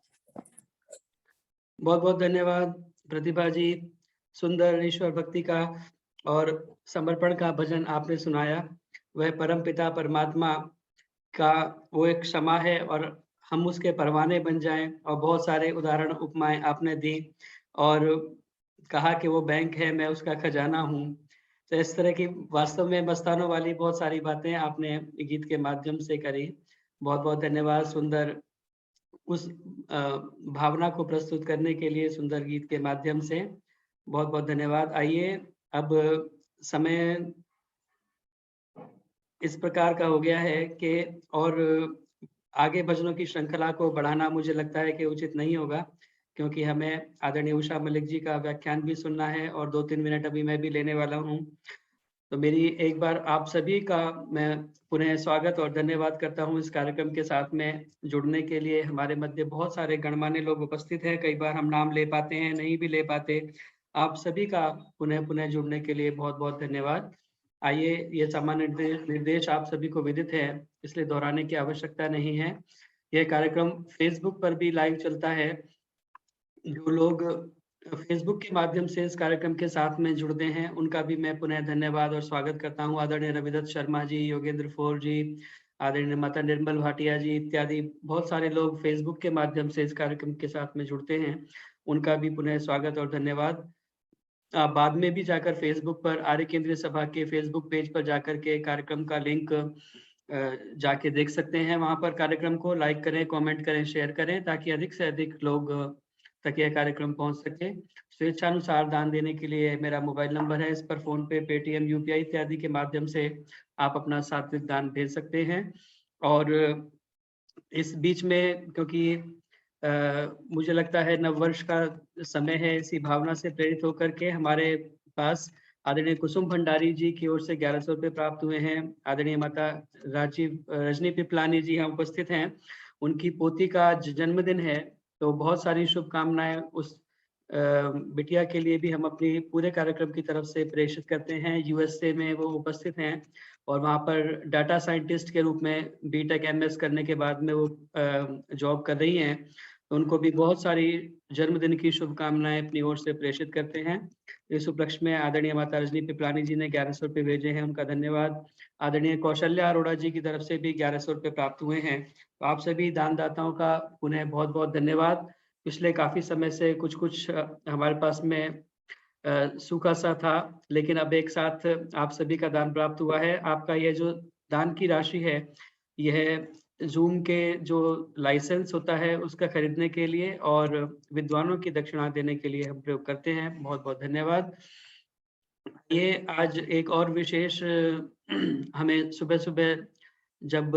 बहुत बहुत धन्यवाद प्रतिभा जी। सुंदर ईश्वर भक्ति का और समर्पण का भजन आपने सुनाया। वह परम पिता परमात्मा का वो एक क्षमा है और हम उसके परवाने बन जाएं, और बहुत सारे उदाहरण उपमाएं आपने दी और कहा कि वो बैंक है, मैं उसका खजाना हूँ। तो इस तरह की वास्तव में मस्तानों वाली बहुत सारी बातें आपने गीत के माध्यम से करी। बहुत बहुत धन्यवाद सुंदर उस भावना को प्रस्तुत करने के लिए सुंदर गीत के माध्यम से। बहुत बहुत धन्यवाद। आइए अब समय इस प्रकार का हो गया है कि और आगे भजनों की श्रृंखला को बढ़ाना मुझे लगता है कि उचित नहीं होगा, क्योंकि हमें आदरणीय उषा मलिक जी का व्याख्यान भी सुनना है और 2-3 मिनट अभी मैं भी लेने वाला हूँ। तो मेरी एक बार आप सभी का मैं पुनः स्वागत और धन्यवाद करता हूँ इस कार्यक्रम के साथ में जुड़ने के लिए। हमारे मध्य बहुत सारे गणमान्य लोग उपस्थित हैं, कई बार हम नाम ले पाते हैं, नहीं भी ले पाते। आप सभी का पुनः पुनः जुड़ने के लिए बहुत बहुत धन्यवाद। आइए, ये सामान्य निर्देश आप सभी को विदित है, इसलिए दोहराने की आवश्यकता नहीं है। यह कार्यक्रम फेसबुक पर भी लाइव चलता है। जो लोग फेसबुक के माध्यम से इस कार्यक्रम के साथ में जुड़ते हैं, उनका भी मैं पुनः धन्यवाद और स्वागत करता हूं। आदरणीय रविदत्त शर्मा जी, योगेंद्र फोर जी, आदरणीय माता निर्मल भाटिया जी इत्यादि बहुत सारे लोग फेसबुक के माध्यम से इस कार्यक्रम के साथ में जुड़ते हैं, उनका भी पुनः स्वागत और धन्यवाद। आप बाद में भी जाकर फेसबुक पर आर्य केंद्रीय सभा के फेसबुक पेज पर जाकर के कार्यक्रम का लिंक जाके देख सकते हैं। वहां पर कार्यक्रम को लाइक करें, कमेंट करें, शेयर करें, ताकि अधिक से अधिक लोग तक यह कार्यक्रम पहुंच सके। स्वेच्छानुसार दान देने के लिए मेरा मोबाइल नंबर है, इस पर फोन पे, पेटीएम, यूपीआई इत्यादि के माध्यम से आप अपना सात्विक दान भेज सकते हैं। और इस बीच में क्योंकि मुझे लगता है नववर्ष का समय है, इसी भावना से प्रेरित होकर के हमारे पास आदरणीय कुसुम भंडारी जी की ओर से 1100 रुपये प्राप्त हुए हैं। आदरणीय माता रजनी पिपलानी जी यहाँ उपस्थित हैं, उनकी पोती का जन्मदिन है, तो बहुत सारी शुभकामनाएं उस बिटिया के लिए भी हम अपनी पूरे कार्यक्रम की तरफ से प्रेषित करते हैं। यूएसए में वो उपस्थित हैं और वहाँ पर डाटा साइंटिस्ट के रूप में बीटेक एमएस करने के बाद में वो जॉब कर रही हैं। तो उनको भी बहुत सारी जन्मदिन की शुभकामनाएं अपनी ओर से प्रेषित करते हैं। इस उपलक्ष्य में आदरणीय माता रजनी पिपलानी जी ने 1100 रुपये भेजे हैं, उनका धन्यवाद। आदरणीय कौशल्या अरोड़ा जी की तरफ से भी 1100 रुपये प्राप्त हुए हैं। तो आप सभी दानदाताओं का पुनः बहुत बहुत धन्यवाद। पिछले काफी समय से कुछ हमारे पास में सूखा सा था, लेकिन अब एक साथ आप सभी का दान प्राप्त हुआ है। आपका यह जो दान की राशि है, यह जूम के जो लाइसेंस होता है उसका खरीदने के लिए और विद्वानों की दक्षिणा देने के लिए हम प्रयोग करते हैं। बहुत बहुत धन्यवाद। ये आज एक और विशेष हमें सुबह सुबह जब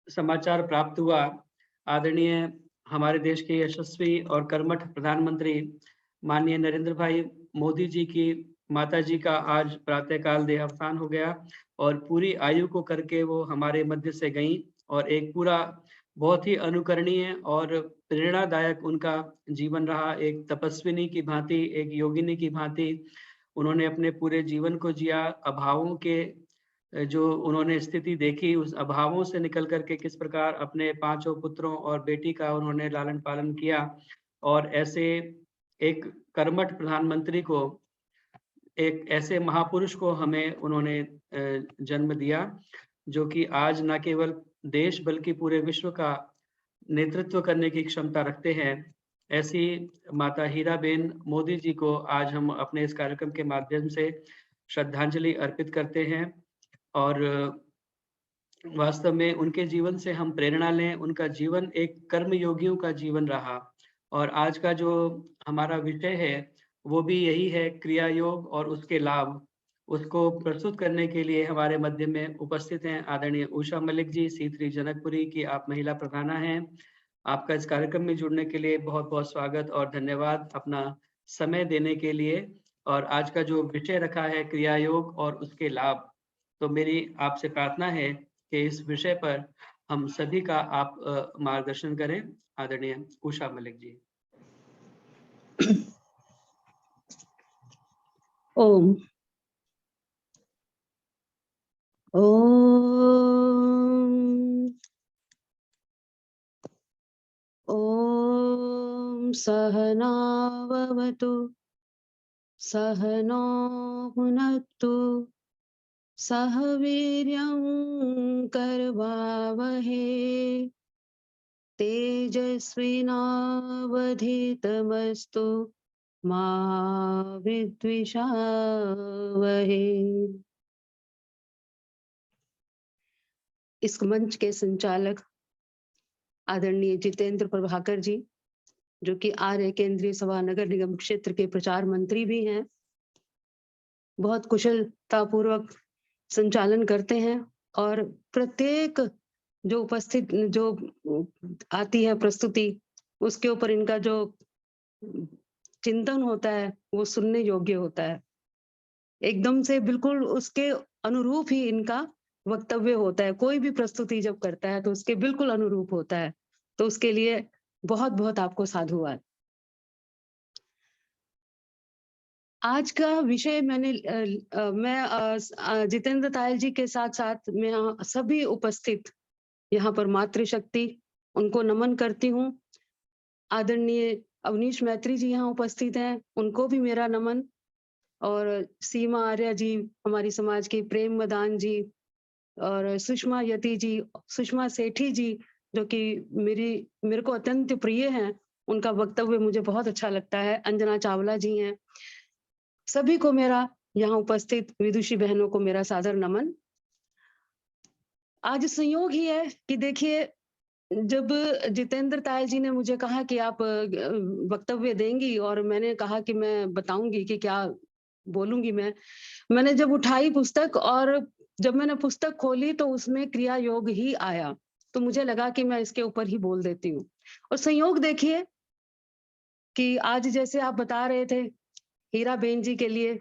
समाचार प्राप्त हुआ, आदरणीय हमारे देश के यशस्वी और कर्मठ प्रधानमंत्री माननीय नरेंद्र भाई मोदी जी की माता जी का आज प्रातःकाल देहावसान हो गया और पूरी आयु को करके वो हमारे मध्य से गई और एक पूरा बहुत ही अनुकरणीय और प्रेरणादायक उनका जीवन रहा। एक तपस्विनी की भांति, एक योगिनी की भांति उन्होंने अपने पूरे जीवन को जिया। अभावों के जो उन्होंने स्थिति देखी, उस अभावों से निकल करके किस प्रकार अपने 5 पुत्रों और बेटी का उन्होंने लालन पालन किया और ऐसे एक कर्मठ प्रधानमंत्री को, एक ऐसे महापुरुष को हमें उन्होंने जन्म दिया, जो कि आज न केवल देश बल्कि पूरे विश्व का नेतृत्व करने की क्षमता रखते हैं। ऐसी माता हीराबेन मोदी जी को आज हम अपने इस कार्यक्रम के माध्यम से श्रद्धांजलि अर्पित करते हैं और वास्तव में उनके जीवन से हम प्रेरणा लें। उनका जीवन एक कर्मयोगियों का जीवन रहा और आज का जो हमारा विषय है वो भी यही है, क्रिया योग और उसके लाभ। उसको प्रस्तुत करने के लिए हमारे मध्य में उपस्थित हैं आदरणीय उषा मलिक जी, C3 जनकपुरी की आप महिला प्रधाना हैं। आपका इस कार्यक्रम में जुड़ने के लिए बहुत बहुत स्वागत और धन्यवाद अपना समय देने के लिए। और आज का जो विषय रखा है क्रिया योग और उसके लाभ, तो मेरी आपसे प्रार्थना है कि इस विषय पर हम सभी का आप मार्गदर्शन करें। आदरणीय उषा मलिक जी। ओम ओम ओम सहना भवतु सहनो भुनक्तु सह वीर्यं करवावहे तेजस्विनावधीतमस्तु मा विद्विषावहे। इस मंच के संचालक आदरणीय जितेंद्र प्रभाकर जी, जो कि आर्य केंद्रीय सभा नगर निगम क्षेत्र के प्रचार मंत्री भी हैं, बहुत कुशलता पूर्वक संचालन करते हैं और प्रत्येक जो उपस्थित जो आती है प्रस्तुति, उसके ऊपर इनका जो चिंतन होता है वो सुनने योग्य होता है। एकदम से बिल्कुल उसके अनुरूप ही इनका वक्तव्य होता है। कोई भी प्रस्तुति जब करता है तो उसके बिल्कुल अनुरूप होता है, तो उसके लिए बहुत बहुत आपको साधुवाद। आज का विषय मैं जितेंद्र तायल जी के साथ साथ मैं सभी उपस्थित यहाँ पर मातृशक्ति उनको नमन करती हूँ। आदरणीय अवनीश मैत्री जी यहाँ उपस्थित हैं, उनको भी मेरा नमन। और सीमा आर्य जी, हमारी समाज की प्रेम मदान जी, और सुषमा यति जी, सुषमा सेठी जी, जो कि मेरे को अत्यंत प्रिय हैं, उनका वक्तव्य मुझे बहुत अच्छा लगता है। अंजना चावला जी हैं, सभी को मेरा यहाँ उपस्थित विदुषी बहनों को मेरा सादर नमन। आज संयोग ही है कि देखिए, जब जितेंद्र तायल जी ने मुझे कहा कि आप वक्तव्य देंगी और मैंने कहा कि मैं बताऊंगी कि क्या बोलूंगी, मैंने जब उठाई पुस्तक और जब मैंने पुस्तक खोली तो उसमें क्रिया योग ही आया, तो मुझे लगा कि मैं इसके ऊपर ही बोल देती हूँ। और संयोग देखिए कि आज जैसे आप बता रहे थे हीरा बेन जी के लिए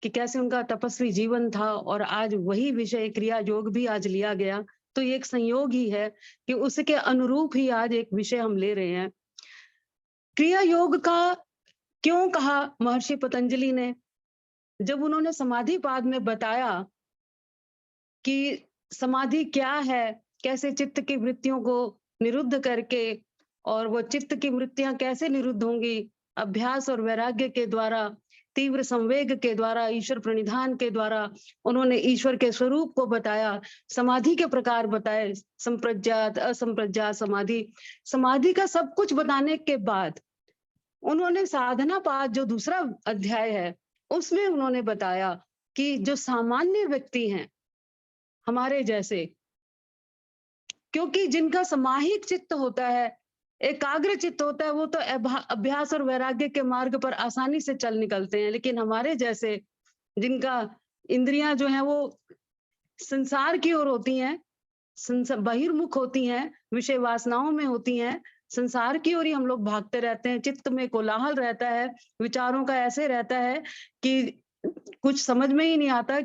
कि कैसे उनका तपस्वी जीवन था और आज वही विषय क्रिया योग भी आज लिया गया, तो ये एक संयोग ही है कि उसके अनुरूप ही आज एक विषय हम ले रहे हैं। क्रिया योग का क्यों कहा महर्षि पतंजलि ने, जब उन्होंने समाधि पाद में बताया कि समाधि क्या है, कैसे चित्त की वृत्तियों को निरुद्ध करके, और वो चित्त की वृत्तियां कैसे निरुद्ध होंगी, अभ्यास और वैराग्य के द्वारा, तीव्र संवेग के द्वारा, ईश्वर प्रणिधान के द्वारा उन्होंने ईश्वर के स्वरूप को बताया, समाधि के प्रकार बताए, संप्रज्ञात, असंप्रज्ञात समाधि, समाधि का सब कुछ बताने के बाद उन्होंने साधना पाद जो दूसरा अध्याय है उसमें उन्होंने बताया कि जो सामान्य व्यक्ति हैं हमारे जैसे, क्योंकि जिनका समाहिक चित्त होता है, एकाग्र चित्त होता है, वो तो अभ्यास और वैराग्य के मार्ग पर आसानी से चल निकलते हैं, लेकिन हमारे जैसे जिनका इंद्रियां जो है वो संसार की ओर होती हैं, बहिर्मुख होती हैं, विषय वासनाओं में होती हैं, संसार की ओर ही हम लोग भागते रहते हैं, चित्त में कोलाहल रहता है, विचारों का ऐसे रहता है कि कुछ समझ में ही नहीं आता,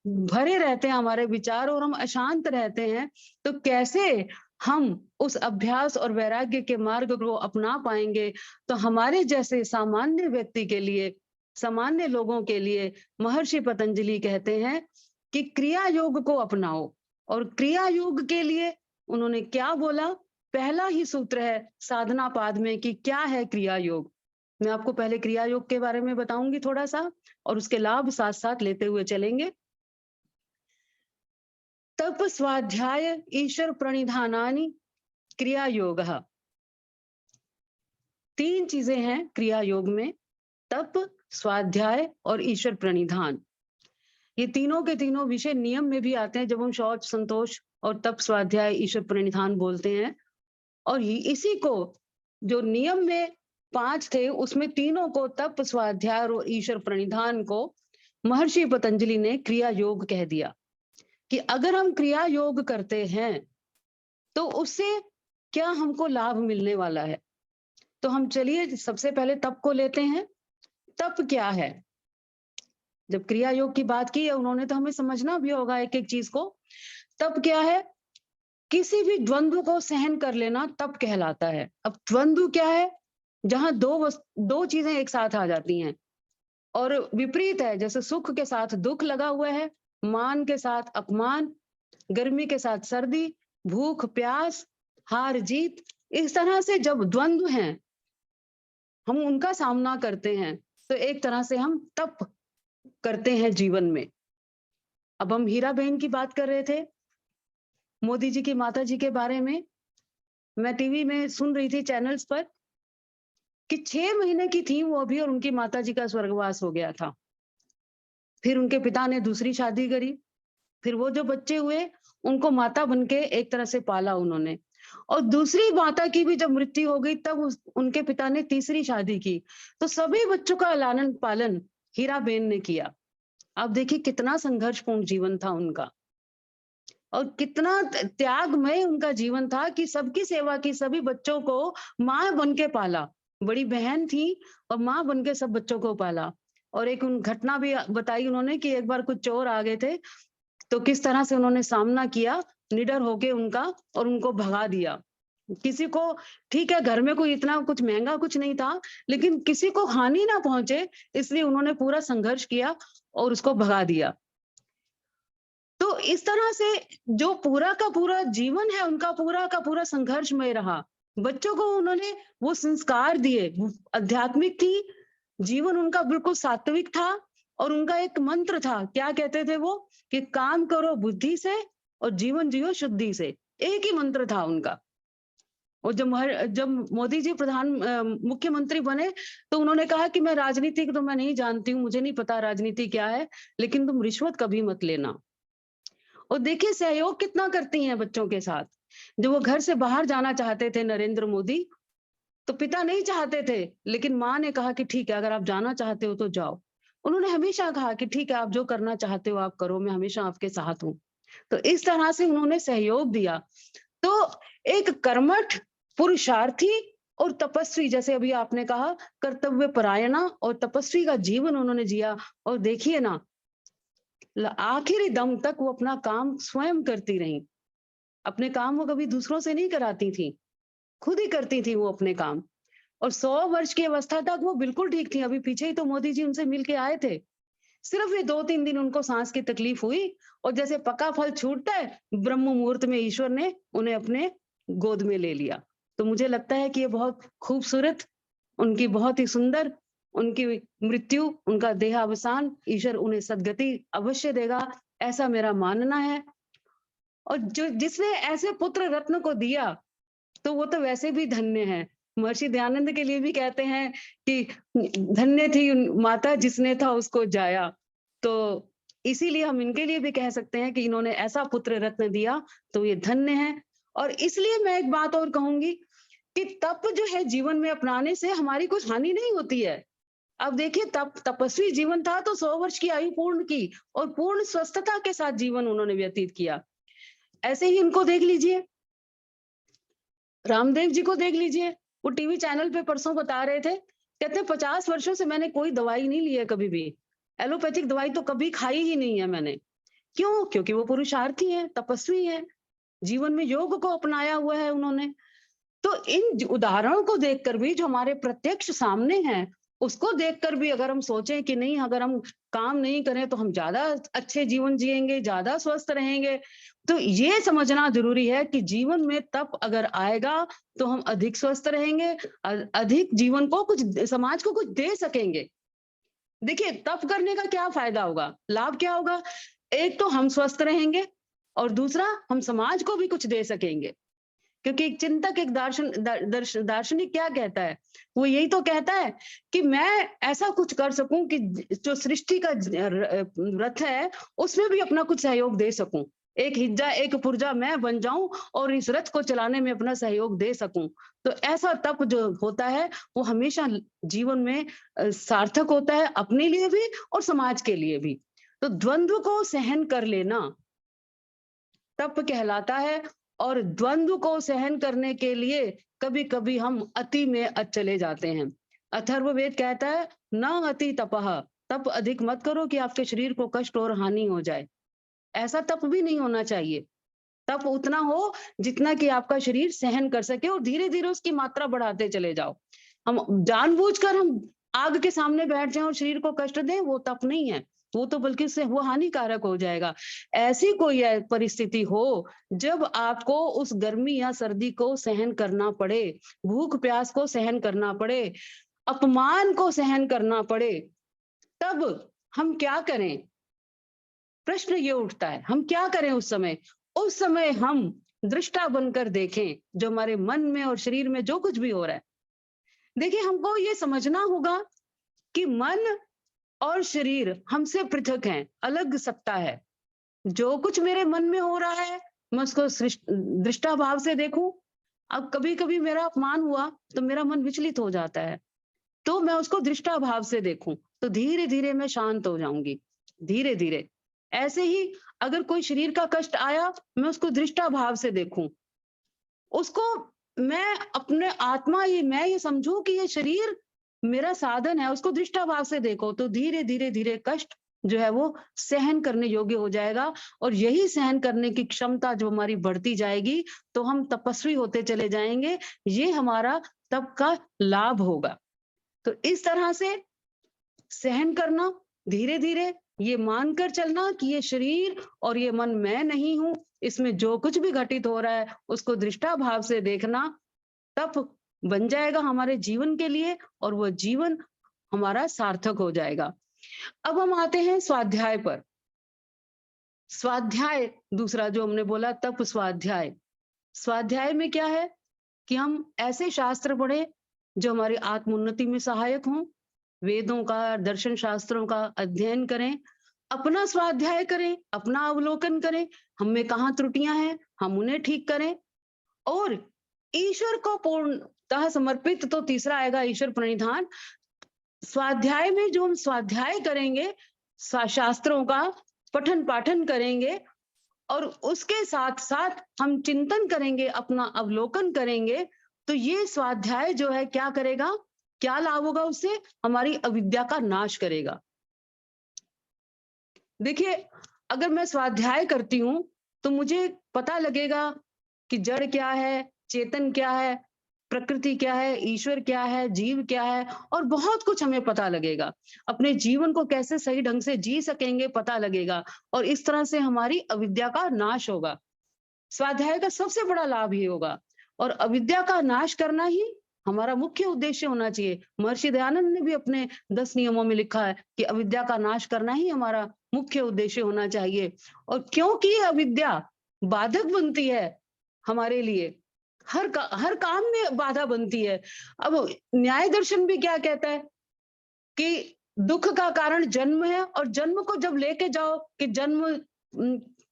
भरे रहते हैं हमारे विचार और हम अशांत रहते हैं। तो कैसे हम उस अभ्यास और वैराग्य के मार्ग को अपना पाएंगे? तो हमारे जैसे सामान्य व्यक्ति के लिए, सामान्य लोगों के लिए महर्षि पतंजलि कहते हैं कि क्रिया योग को अपनाओ। और क्रिया योग के लिए उन्होंने क्या बोला? पहला ही सूत्र है साधना पाद में कि क्या है क्रिया योग। मैं आपको पहले क्रिया योग के बारे में बताऊंगी थोड़ा सा, और उसके लाभ साथ साथ लेते हुए चलेंगे। तप स्वाध्याय ईश्वर प्रणिधानानि क्रिया योग, 3 चीजें हैं क्रिया योग में, तप, स्वाध्याय और ईश्वर प्रणिधान। ये तीनों के तीनों विषय नियम में भी आते हैं जब हम शौच, संतोष और तप, स्वाध्याय, ईश्वर प्रणिधान बोलते हैं। और इसी को जो नियम में 5 थे उसमें तीनों को, तप, स्वाध्याय और ईश्वर प्रणिधान को, महर्षि पतंजलि ने क्रिया योग कह दिया कि अगर हम क्रिया योग करते हैं तो उससे क्या हमको लाभ मिलने वाला है। तो हम चलिए सबसे पहले तप को लेते हैं। तप क्या है? जब क्रिया योग की बात की है उन्होंने तो हमें समझना भी होगा एक एक चीज को। तप क्या है? किसी भी द्वंद्व को सहन कर लेना तप कहलाता है। अब द्वंद्व क्या है? जहां दो चीजें एक साथ आ जाती हैं और विपरीत है, जैसे सुख के साथ दुख लगा हुआ है, मान के साथ अपमान, गर्मी के साथ सर्दी, भूख प्यास, हार जीत, इस तरह से जब द्वंद्व हैं हम उनका सामना करते हैं तो एक तरह से हम तप करते हैं जीवन में। अब हम हीरा बहन की बात कर रहे थे, मोदी जी की माता जी के बारे में। मैं टीवी में सुन रही थी चैनल्स पर कि 6 महीने की थी वो अभी और उनकी माता जी का स्वर्गवास हो गया था। फिर उनके पिता ने दूसरी शादी करी, फिर वो जो बच्चे हुए उनको माता बनके एक तरह से पाला उन्होंने, और दूसरी माता की भी जब मृत्यु हो गई तब उनके पिता ने तीसरी शादी की। तो सभी बच्चों का लालन पालन हीरा बेन ने किया। आप देखिए कितना संघर्षपूर्ण जीवन था उनका और कितना त्यागमय उनका जीवन था कि सबकी सेवा की, सभी बच्चों को माँ बन के पाला। बड़ी बहन थी और माँ बन के सब बच्चों को पाला। और एक उन घटना भी बताई उन्होंने कि एक बार कुछ चोर आ गए थे तो किस तरह से उन्होंने सामना किया निडर होके उनका और उनको भगा दिया। किसी को, ठीक है घर में कोई इतना कुछ महंगा कुछ नहीं था लेकिन किसी को हानि ना पहुंचे इसलिए उन्होंने पूरा संघर्ष किया और उसको भगा दिया। तो इस तरह से जो पूरा का पूरा जीवन है उनका पूरा का पूरा संघर्षमय रहा। बच्चों को उन्होंने वो संस्कार दिए, आध्यात्मिक थी, जीवन उनका बिल्कुल सात्विक था और उनका एक मंत्र था, क्या कहते थे वो, कि काम करो बुद्धि से और जीवन जियो शुद्धि से। एक ही मंत्र था उनका। और जब मोदी जी मुख्यमंत्री बने तो उन्होंने कहा कि मैं राजनीति तो मैं नहीं जानती हूँ, मुझे नहीं पता राजनीति क्या है, लेकिन तुम रिश्वत कभी मत लेना। और देखिए सहयोग कितना करती हैं बच्चों के साथ। जब वो घर से बाहर जाना चाहते थे नरेंद्र मोदी, तो पिता नहीं चाहते थे लेकिन माँ ने कहा कि ठीक है अगर आप जाना चाहते हो तो जाओ। उन्होंने हमेशा कहा कि ठीक है आप जो करना चाहते हो आप करो, मैं हमेशा आपके साथ हूँ। तो इस तरह से उन्होंने सहयोग दिया। तो एक कर्मठ, पुरुषार्थी और तपस्वी, जैसे अभी आपने कहा कर्तव्य परायणा और तपस्वी का जीवन उन्होंने जिया। और देखिए ना आखिरी दम तक वो अपना काम स्वयं करती रही। अपने काम वो कभी दूसरों से नहीं कराती थी, खुद ही करती थी वो अपने काम। और 100 वर्ष की अवस्था तक वो बिल्कुल ठीक थी। अभी पीछे ही तो मोदी जी उनसे मिलके आए थे। सिर्फ ये 2-3 दिन उनको सांस की तकलीफ हुई और जैसे पका फल छूटता है ब्रह्म मुहूर्त में ईश्वर ने उन्हें अपने गोद में ले लिया। तो मुझे लगता है कि ये बहुत खूबसूरत, उनकी बहुत ही सुंदर, उनकी मृत्यु, उनका देहावसान, ईश्वर उन्हें सद्गति अवश्य देगा, ऐसा मेरा मानना है। और जो जिसने ऐसे पुत्र रत्न को दिया तो वो तो वैसे भी धन्य है। महर्षि दयानंद के लिए भी कहते हैं कि धन्य थी माता जिसने था उसको जाया। तो इसीलिए हम इनके लिए भी कह सकते हैं कि इन्होंने ऐसा पुत्र रत्न दिया तो ये धन्य है। और इसलिए मैं एक बात और कहूंगी कि तप जो है जीवन में अपनाने से हमारी कुछ हानि नहीं होती है। अब देखिए तपस्वी जीवन था तो 100 वर्ष की आयु पूर्ण की और पूर्ण स्वस्थता के साथ जीवन उन्होंने व्यतीत किया। ऐसे ही इनको देख लीजिए, रामदेव जी को देख लीजिए, वो टीवी चैनल पे परसों बता रहे थे, कहते 50 वर्षों से मैंने कोई दवाई नहीं ली है, कभी भी एलोपैथिक दवाई तो कभी खाई ही नहीं है मैंने। क्यों? क्योंकि वो पुरुषार्थी हैं, तपस्वी हैं, जीवन में योग को अपनाया हुआ है उन्होंने। तो इन उदाहरणों को देखकर भी जो हमारे प्रत्यक्ष सामने हैं उसको देखकर भी अगर हम सोचें कि नहीं अगर हम काम नहीं करें तो हम ज्यादा अच्छे जीवन जिएंगे, ज्यादा स्वस्थ रहेंगे, तो ये समझना जरूरी है कि जीवन में तप अगर आएगा तो हम अधिक स्वस्थ रहेंगे, अधिक जीवन को कुछ, समाज को कुछ दे सकेंगे। देखिए तप करने का क्या फायदा होगा, लाभ क्या होगा? एक तो हम स्वस्थ रहेंगे और दूसरा हम समाज को भी कुछ दे सकेंगे। क्योंकि एक चिंतक, एक दार्शनिक क्या कहता है? वो यही तो कहता है कि मैं ऐसा कुछ कर सकूं कि जो सृष्टि का रथ है उसमें भी अपना कुछ सहयोग दे सकूं। एक हिज्जा एक पुर्जा मैं बन जाऊं और इस रथ को चलाने में अपना सहयोग दे सकूं। तो ऐसा तप जो होता है वो हमेशा जीवन में सार्थक होता है, अपने लिए भी और समाज के लिए भी। तो द्वंद्व को सहन कर लेना तप कहलाता है। और द्वंद्व को सहन करने के लिए कभी कभी हम अति में चले जाते हैं। अथर्ववेद कहता है न अति तपः, तप अधिक मत करो कि आपके शरीर को कष्ट और हानि हो जाए। ऐसा तप भी नहीं होना चाहिए। तप उतना हो जितना कि आपका शरीर सहन कर सके और धीरे धीरे उसकी मात्रा बढ़ाते चले जाओ। हम जानबूझकर हम आग के सामने बैठ जाएं और शरीर को कष्ट दें, वो तप नहीं है, वो तो बल्कि उससे वो हानिकारक हो जाएगा। ऐसी कोई परिस्थिति हो जब आपको उस गर्मी या सर्दी को सहन करना पड़े, भूख प्यास को सहन करना पड़े, अपमान को सहन करना पड़े, तब हम क्या करें? प्रश्न ये उठता है, हम क्या करें उस समय? उस समय हम दृष्टा बनकर देखें जो हमारे मन में और शरीर में जो कुछ भी हो रहा है। देखिए, हमको ये समझना होगा कि मन और शरीर हमसे पृथक हैं, अलग सत्ता है। जो कुछ मेरे मन में हो रहा है मैं उसको दृष्टा भाव से देखूं। अब कभी कभी मेरा अपमान हुआ तो मेरा मन विचलित हो जाता है, तो मैं उसको दृष्टा भाव से देखूं तो धीरे धीरे मैं शांत हो जाऊंगी, धीरे धीरे। ऐसे ही अगर कोई शरीर का कष्ट आया मैं उसको दृष्टा भाव से देखूं, उसको मैं अपने आत्मा मैं ये समझूं कि ये शरीर मेरा साधन है, उसको दृष्टा भाव से देखो तो धीरे धीरे धीरे कष्ट जो है वो सहन करने योग्य हो जाएगा। और यही सहन करने की क्षमता जो हमारी बढ़ती जाएगी तो हम तपस्वी होते चले जाएंगे। ये हमारा तप का लाभ होगा। तो इस तरह से सहन करना, धीरे धीरे ये मानकर चलना कि ये शरीर और ये मन मैं नहीं हूं, इसमें जो कुछ भी घटित हो रहा है उसको दृष्टा भाव से देखना, तप बन जाएगा हमारे जीवन के लिए और वो जीवन हमारा सार्थक हो जाएगा। अब हम आते हैं स्वाध्याय पर। स्वाध्याय दूसरा जो हमने बोला, तप स्वाध्याय। स्वाध्याय में क्या है कि हम ऐसे शास्त्र पढ़े जो हमारी आत्मोन्नति में सहायक हों, वेदों का, दर्शन शास्त्रों का अध्ययन करें, अपना स्वाध्याय करें, अपना अवलोकन करें, हम में कहाँ त्रुटियां हैं हम उन्हें ठीक करें और ईश्वर को पूर्णतः समर्पित। तो तीसरा आएगा ईश्वर प्रणिधान। स्वाध्याय में जो हम स्वाध्याय करेंगे, शास्त्रों का पठन पाठन करेंगे और उसके साथ साथ हम चिंतन करेंगे, अपना अवलोकन करेंगे, तो ये स्वाध्याय जो है क्या करेगा, क्या लाभ होगा उससे? हमारी अविद्या का नाश करेगा। देखिए, अगर मैं स्वाध्याय करती हूं तो मुझे पता लगेगा कि जड़ क्या है, चेतन क्या है, प्रकृति क्या है, ईश्वर क्या है, जीव क्या है, और बहुत कुछ हमें पता लगेगा। अपने जीवन को कैसे सही ढंग से जी सकेंगे पता लगेगा और इस तरह से हमारी अविद्या का नाश होगा। स्वाध्याय का सबसे बड़ा लाभ ये होगा और अविद्या का नाश करना ही हमारा मुख्य उद्देश्य होना चाहिए। महर्षि दयानंद ने भी अपने 10 नियमों में लिखा है कि अविद्या का नाश करना ही हमारा मुख्य उद्देश्य होना चाहिए। और क्योंकि अविद्या बाधक बनती है हमारे लिए, हर काम में बाधा बनती है। अब न्याय दर्शन भी क्या कहता है कि दुख का कारण जन्म है और जन्म को जब लेके जाओ कि जन्म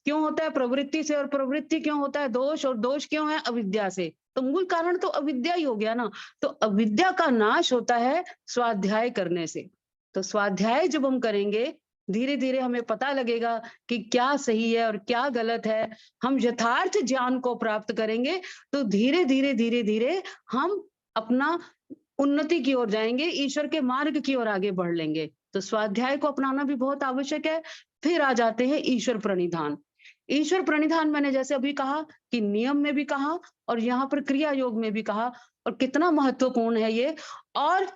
क्यों होता है प्रवृत्ति से और प्रवृत्ति क्यों होता है दोष और दोष क्यों है अविद्या से, तो मूल कारण तो अविद्या ही हो गया ना। तो अविद्या का नाश होता है स्वाध्याय करने से। तो स्वाध्याय जब हम करेंगे धीरे धीरे हमें पता लगेगा कि क्या सही है और क्या गलत है। हम यथार्थ ज्ञान को प्राप्त करेंगे तो धीरे धीरे धीरे धीरे हम अपना उन्नति की ओर जाएंगे, ईश्वर के मार्ग की ओर आगे बढ़ लेंगे। तो स्वाध्याय को अपनाना भी बहुत आवश्यक है। फिर आ जाते हैं ईश्वर प्रणिधान। ईश्वर प्रणिधान मैंने जैसे अभी कहा कि नियम में भी कहा और यहाँ पर क्रिया योग में भी कहा, और कितना महत्वपूर्ण है ये। और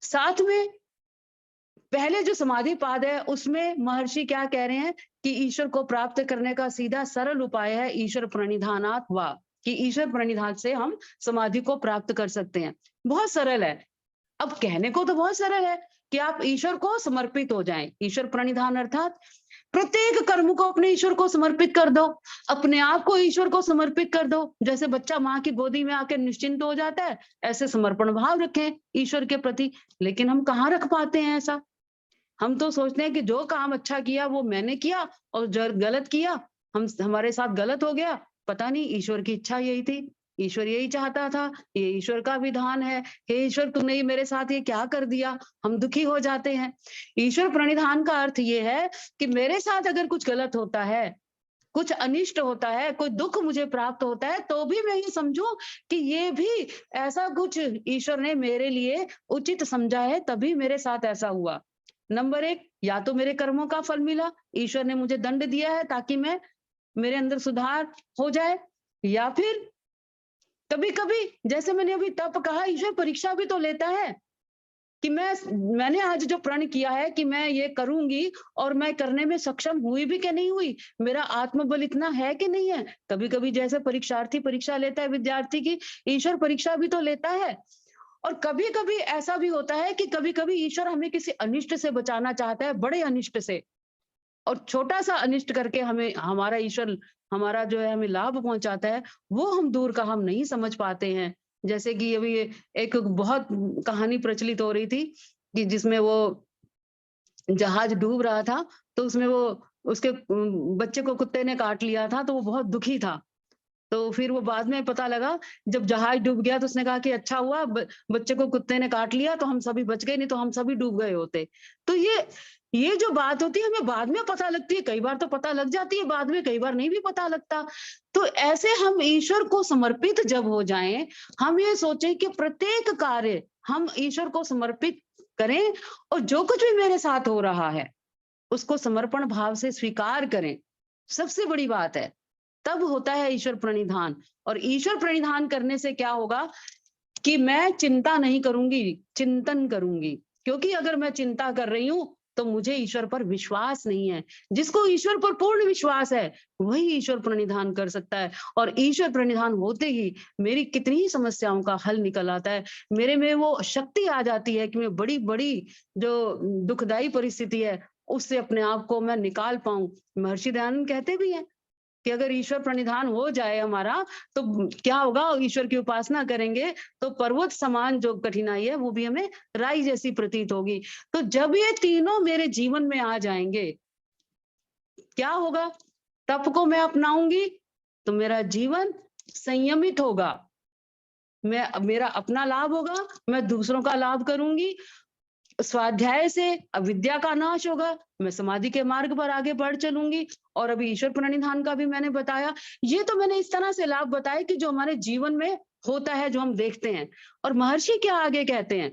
साथ में पहले जो समाधि पाद है उसमें महर्षि क्या कह रहे हैं कि ईश्वर को प्राप्त करने का सीधा सरल उपाय है ईश्वर प्रणिधानात् वा, कि ईश्वर प्रणिधान से हम समाधि को प्राप्त कर सकते हैं। बहुत सरल है। अब कहने को तो बहुत सरल है कि आप ईश्वर को समर्पित हो जाएं। ईश्वर प्रणिधान अर्थात प्रत्येक कर्म को अपने ईश्वर को समर्पित कर दो, अपने आप को ईश्वर को समर्पित कर दो। जैसे बच्चा माँ की गोदी में आकर निश्चिंत हो जाता है, ऐसे समर्पण भाव रखें ईश्वर के प्रति। लेकिन हम कहाँ रख पाते हैं ऐसा? हम तो सोचते हैं कि जो काम अच्छा किया वो मैंने किया और जो गलत किया हमारे साथ गलत हो गया, पता नहीं ईश्वर की इच्छा यही थी, ईश्वर यही चाहता था, ये ईश्वर का विधान है। हे ईश्वर, तुमने ये मेरे साथ ये क्या कर दिया? हम दुखी हो जाते हैं। ईश्वर प्रणिधान का अर्थ ये है कि मेरे साथ अगर कुछ गलत होता है, कुछ अनिष्ट होता है, कोई दुख मुझे प्राप्त होता है, तो भी मैं ये समझूं कि ये भी ऐसा कुछ ईश्वर ने मेरे लिए उचित समझा है, तभी मेरे साथ ऐसा हुआ। नंबर 1, या तो मेरे कर्मों का फल मिला, ईश्वर ने मुझे दंड दिया है ताकि मेरे अंदर सुधार हो जाए, या फिर कभी कभी जैसे मैंने अभी तप कहा, ईश्वर परीक्षा भी तो लेता है कि मैंने आज जो प्रण किया है कि मैं ये करूंगी और मैं करने में सक्षम हुई भी कि नहीं हुई, मेरा आत्मबल इतना है कि नहीं है। कभी कभी जैसे परीक्षार्थी परीक्षा लेता है विद्यार्थी की, ईश्वर परीक्षा भी तो लेता है। और कभी कभी ऐसा भी होता है कि कभी कभी ईश्वर हमें किसी अनिष्ट से बचाना चाहता है, बड़े अनिष्ट से, और छोटा सा अनिष्ट करके हमें हमारा ईश्वर हमारा जो है हमें लाभ पहुंचाता है, वो हम दूर का हम नहीं समझ पाते हैं। जैसे कि अभी एक बहुत कहानी प्रचलित हो रही थी कि जिसमें वो जहाज डूब रहा था, तो उसमें वो उसके बच्चे को कुत्ते ने काट लिया था, तो वो बहुत दुखी था। तो फिर वो बाद में पता लगा, जब जहाज डूब गया तो उसने कहा कि अच्छा हुआ बच्चे को कुत्ते ने काट लिया, तो हम सभी बच गए, नहीं तो हम सभी डूब गए होते। तो ये जो बात होती है हमें बाद में पता लगती है, कई बार तो पता लग जाती है बाद में, कई बार नहीं भी पता लगता। तो ऐसे हम ईश्वर को समर्पित जब हो जाएं, हम ये सोचें कि प्रत्येक कार्य हम ईश्वर को समर्पित करें, और जो कुछ भी मेरे साथ हो रहा है उसको समर्पण भाव से स्वीकार करें, सबसे बड़ी बात है। तब होता है ईश्वर प्रणिधान। और ईश्वर प्रणिधान करने से क्या होगा कि मैं चिंता नहीं करूंगी, चिंतन करूंगी। क्योंकि अगर मैं चिंता कर रही हूं तो मुझे ईश्वर पर विश्वास नहीं है। जिसको ईश्वर पर पूर्ण विश्वास है वही ईश्वर प्रणिधान कर सकता है। और ईश्वर प्रणिधान होते ही मेरी कितनी ही समस्याओं का हल निकल आता है। मेरे में वो शक्ति आ जाती है कि मैं बड़ी बड़ी जो दुखदाई परिस्थिति है उससे अपने आप को मैं निकाल पाऊं। महर्षि दयानंद कहते भी हैं कि अगर ईश्वर प्रणिधान हो जाए हमारा, तो क्या होगा, ईश्वर की उपासना करेंगे तो पर्वत समान जो कठिनाई है वो भी हमें राई जैसी प्रतीत होगी। तो जब ये तीनों मेरे जीवन में आ जाएंगे, क्या होगा? तप को मैं अपनाऊंगी तो मेरा जीवन संयमित होगा, मेरा अपना लाभ होगा, मैं दूसरों का लाभ करूंगी। स्वाध्याय से अविद्या का नाश होगा, मैं समाधि के मार्ग पर आगे बढ़ चलूंगी। और अभी ईश्वर प्रणिधान का भी मैंने बताया। ये तो मैंने इस तरह से लाभ बताए कि जो हमारे जीवन में होता है, जो हम देखते हैं। और महर्षि क्या आगे कहते हैं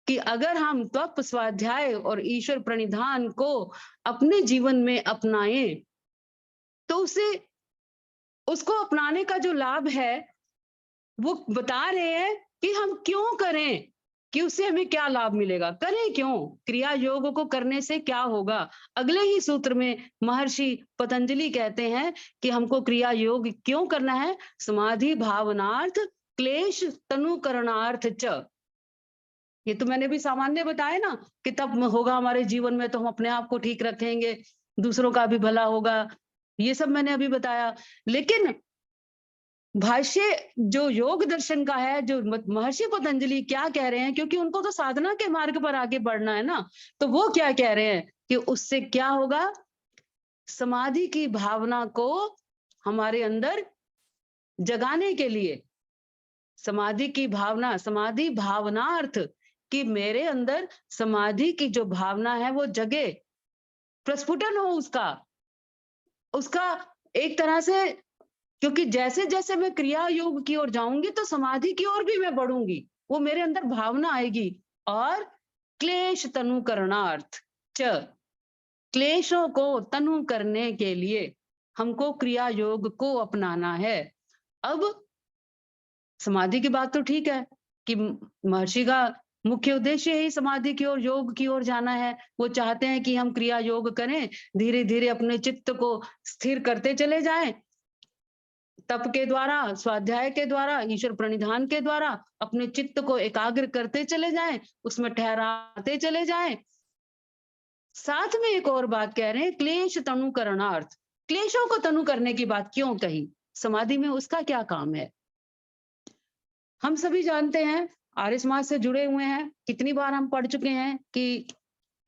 कि अगर हम तप, स्वाध्याय और ईश्वर प्रणिधान को अपने जीवन में अपनाएं तो उसको अपनाने का जो लाभ है वो बता रहे हैं कि हम क्यों करें, कि उससे हमें क्या लाभ मिलेगा, करें क्यों, क्रिया योग को करने से क्या होगा। अगले ही सूत्र में महर्षि पतंजलि कहते हैं कि हमको क्रिया योग क्यों करना है। समाधि भावनार्थ क्लेश तनुकरणार्थ च। ये तो मैंने भी सामान्य बताया ना कि तब होगा हमारे जीवन में तो हम अपने आप को ठीक रखेंगे, दूसरों का भी भला होगा, ये सब मैंने अभी बताया। लेकिन भाष्य जो योग दर्शन का है, जो महर्षि पतंजलि क्या कह रहे हैं, क्योंकि उनको तो साधना के मार्ग पर आगे बढ़ना है ना, तो वो क्या कह रहे हैं कि उससे क्या होगा, समाधि की भावना को हमारे अंदर जगाने के लिए, समाधि की भावना, समाधि भावनार्थ कि मेरे अंदर समाधि की जो भावना है वो जगे, प्रस्फुटन हो उसका एक तरह से। क्योंकि जैसे जैसे मैं क्रिया योग की ओर जाऊंगी तो समाधि की ओर भी मैं बढ़ूंगी, वो मेरे अंदर भावना आएगी। और क्लेश तनु करणार्थ च, क्लेशों को तनु करने के लिए हमको क्रिया योग को अपनाना है। अब समाधि की बात तो ठीक है कि महर्षि का मुख्य उद्देश्य ही समाधि की ओर, योग की ओर जाना है। वो चाहते हैं कि हम क्रिया योग करें, धीरे धीरे अपने चित्त को स्थिर करते चले जाएं, तप के द्वारा, स्वाध्याय के द्वारा, ईश्वर प्रणिधान के द्वारा अपने चित्त को एकाग्र करते चले जाएं, उसमें ठहराते चले जाएं। साथ में एक और बात कह रहे हैं, क्लेश तनु करणार्थ। क्लेशों को तनु करने की बात क्यों कही, समाधि में उसका क्या काम है। हम सभी जानते हैं, आर्य समाज से जुड़े हुए हैं, कितनी बार हम पढ़ चुके हैं कि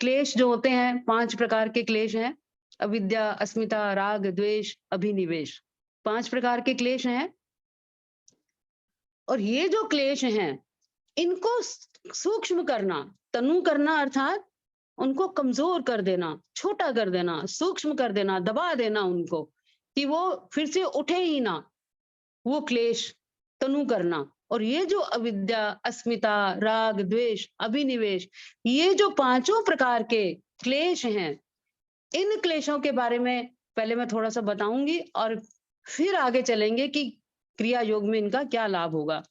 क्लेश जो होते हैं 5 प्रकार के क्लेश हैं। अविद्या, अस्मिता, राग, द्वेष, अभिनिवेश, 5 प्रकार के क्लेश हैं। और ये जो क्लेश हैं, इनको सूक्ष्म करना, तनु करना अर्थात उनको कमजोर कर देना, छोटा कर देना, सूक्ष्म कर देना, दबा देना उनको, कि वो फिर से उठे ही ना, वो क्लेश तनु करना। और ये जो अविद्या, अस्मिता, राग, द्वेष, अभिनिवेश, ये जो 5 प्रकार के क्लेश हैं, इन क्लेशों के बारे में पहले मैं थोड़ा सा बताऊंगी और फिर आगे चलेंगे कि क्रिया योग में इनका क्या लाभ होगा।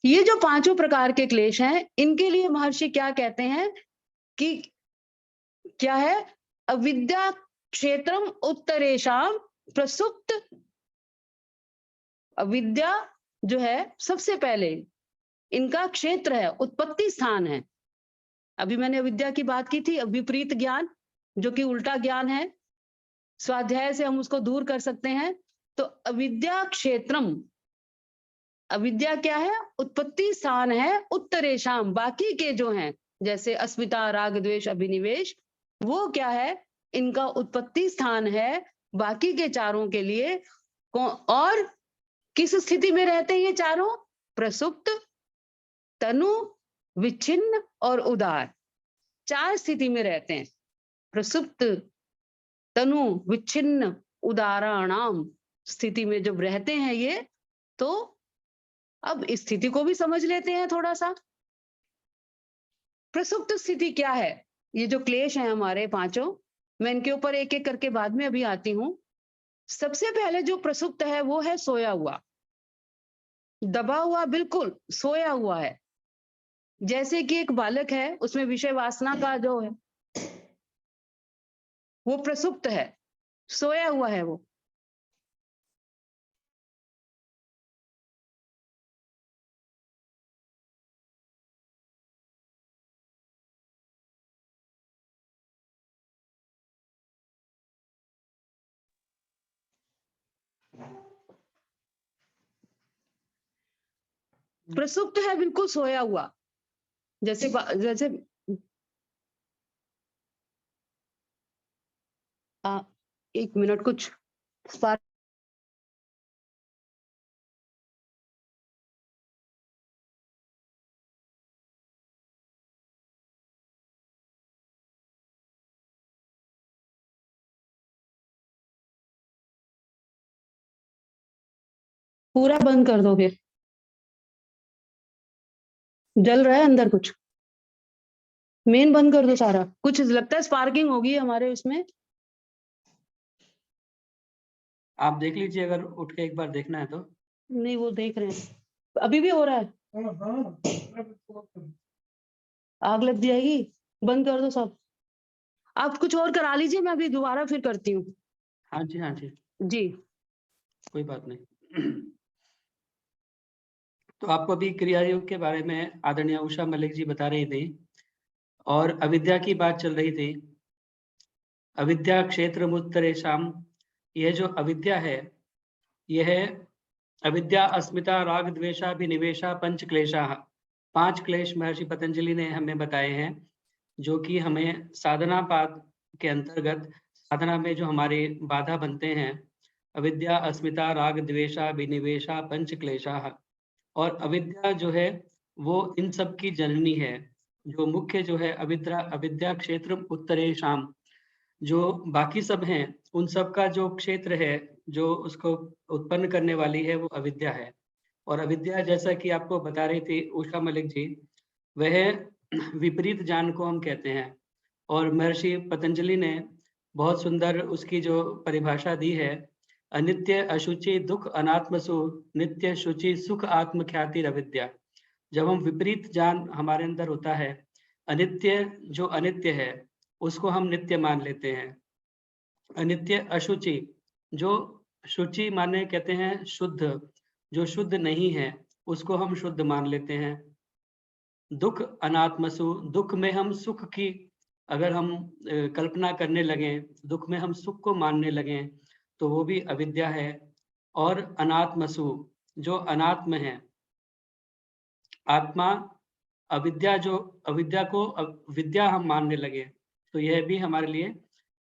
ये जो 5 प्रकार के क्लेश हैं, इनके लिए महर्षि क्या कहते हैं कि क्या है, अविद्या क्षेत्रम उत्तरेशम प्रसुप्त। अविद्या जो है सबसे पहले इनका क्षेत्र है, उत्पत्ति स्थान है। अभी मैंने अविद्या की बात की थी, विपरीत ज्ञान जो कि उल्टा ज्ञान है, स्वाध्याय से हम उसको दूर कर सकते हैं। तो अविद्या क्षेत्रम, अविद्या क्या है, उत्पत्ति स्थान है, उत्तरेशम, बाकी के जो हैं जैसे अस्मिता, राग, द्वेष, अभिनिवेश, वो क्या है, इनका उत्पत्ति स्थान है बाकी के चारों के लिए। और किस स्थिति में रहते हैं ये चारों, प्रसुप्त, तनु, विच्छिन्न और उदार, 4 स्थिति में रहते हैं। प्रसुप्त, तनु, विच्छिन्न, उदाराणाम स्थिति में जब रहते हैं ये, तो अब इस स्थिति को भी समझ लेते हैं थोड़ा सा। प्रसुप्त स्थिति क्या है, ये जो क्लेश है हमारे 5, मैं इनके ऊपर एक एक करके बाद में अभी आती हूं। सबसे पहले जो प्रसुप्त है वो है सोया हुआ, दबा हुआ, बिल्कुल सोया हुआ है। जैसे कि एक बालक है, उसमें विषय वासना का जो है वो प्रसुप्त है, सोया हुआ है वो। प्रसुप्त है, बिल्कुल सोया हुआ। जैसे जैसे एक मिनट, कुछ पूरा बंद कर दोगे, जल रहा है अंदर कुछ, मेन बंद कर दो सारा। कुछ लगता है स्पार्किंग होगी हमारे उसमें। आप देख लीजिए, अगर उठ के एक बार देखना है तो। नहीं, वो देख रहे हैं, अभी भी हो रहा है, आग लग जाएगी, बंद कर दो सब। आप कुछ और करा लीजिए, मैं अभी दोबारा फिर करती हूँ। हाँ जी, हाँ जी, जी, कोई बात नहीं। तो आपको अभी क्रिया योग के बारे में आदरणीय उषा मलिक जी बता रही थी और अविद्या की बात चल रही थी। अविद्या क्षेत्र उत्तरेशम, यह जो अविद्या है, यह अविद्या, अस्मिता, राग, द्वेषा, अभिनिवेशा, पंच क्लेशा, 5 क्लेश महर्षि पतंजलि ने हमें बताए हैं, जो कि हमें साधना पाद के अंतर्गत साधना में जो हमारे बाधा बनते हैं। अविद्या, अस्मिता, राग, द्वेषा, अभिनिवेशा, पंच क्लेशा। और अविद्या जो है वो इन सब की जननी है। जो मुख्य जो है अविद्या क्षेत्र उत्तरेशम, जो बाकी सब हैं उन सब का जो क्षेत्र है, जो उसको उत्पन्न करने वाली है, वो अविद्या है। और अविद्या, जैसा कि आपको बता रही थी उषा मलिक जी, वह विपरीत ज्ञान को हम कहते हैं। और महर्षि पतंजलि ने बहुत सुंदर उसकी जो परिभाषा दी है, अनित्य, अशुचि, दुख, अनात्मसु, नित्य, शुचि, सुख, आत्मख्याति, अविद्या। जब हम विपरीत ज्ञान हमारे अंदर होता है, अनित्य जो अनित्य है उसको हम नित्य मान लेते हैं। अनित्य, अशुचि, जो शुचि माने कहते हैं शुद्ध, जो शुद्ध नहीं है उसको हम शुद्ध मान लेते हैं। दुख, अनात्मसु, दुख में हम सुख की अगर हम कल्पना करने लगें, दुख में हम सुख को मानने लगें, तो वो भी अविद्या है। और अनात्मसु, जो अनात्म है, आत्मा, अविद्या, जो अविद्या को विद्या हम मानने लगे, तो यह भी हमारे लिए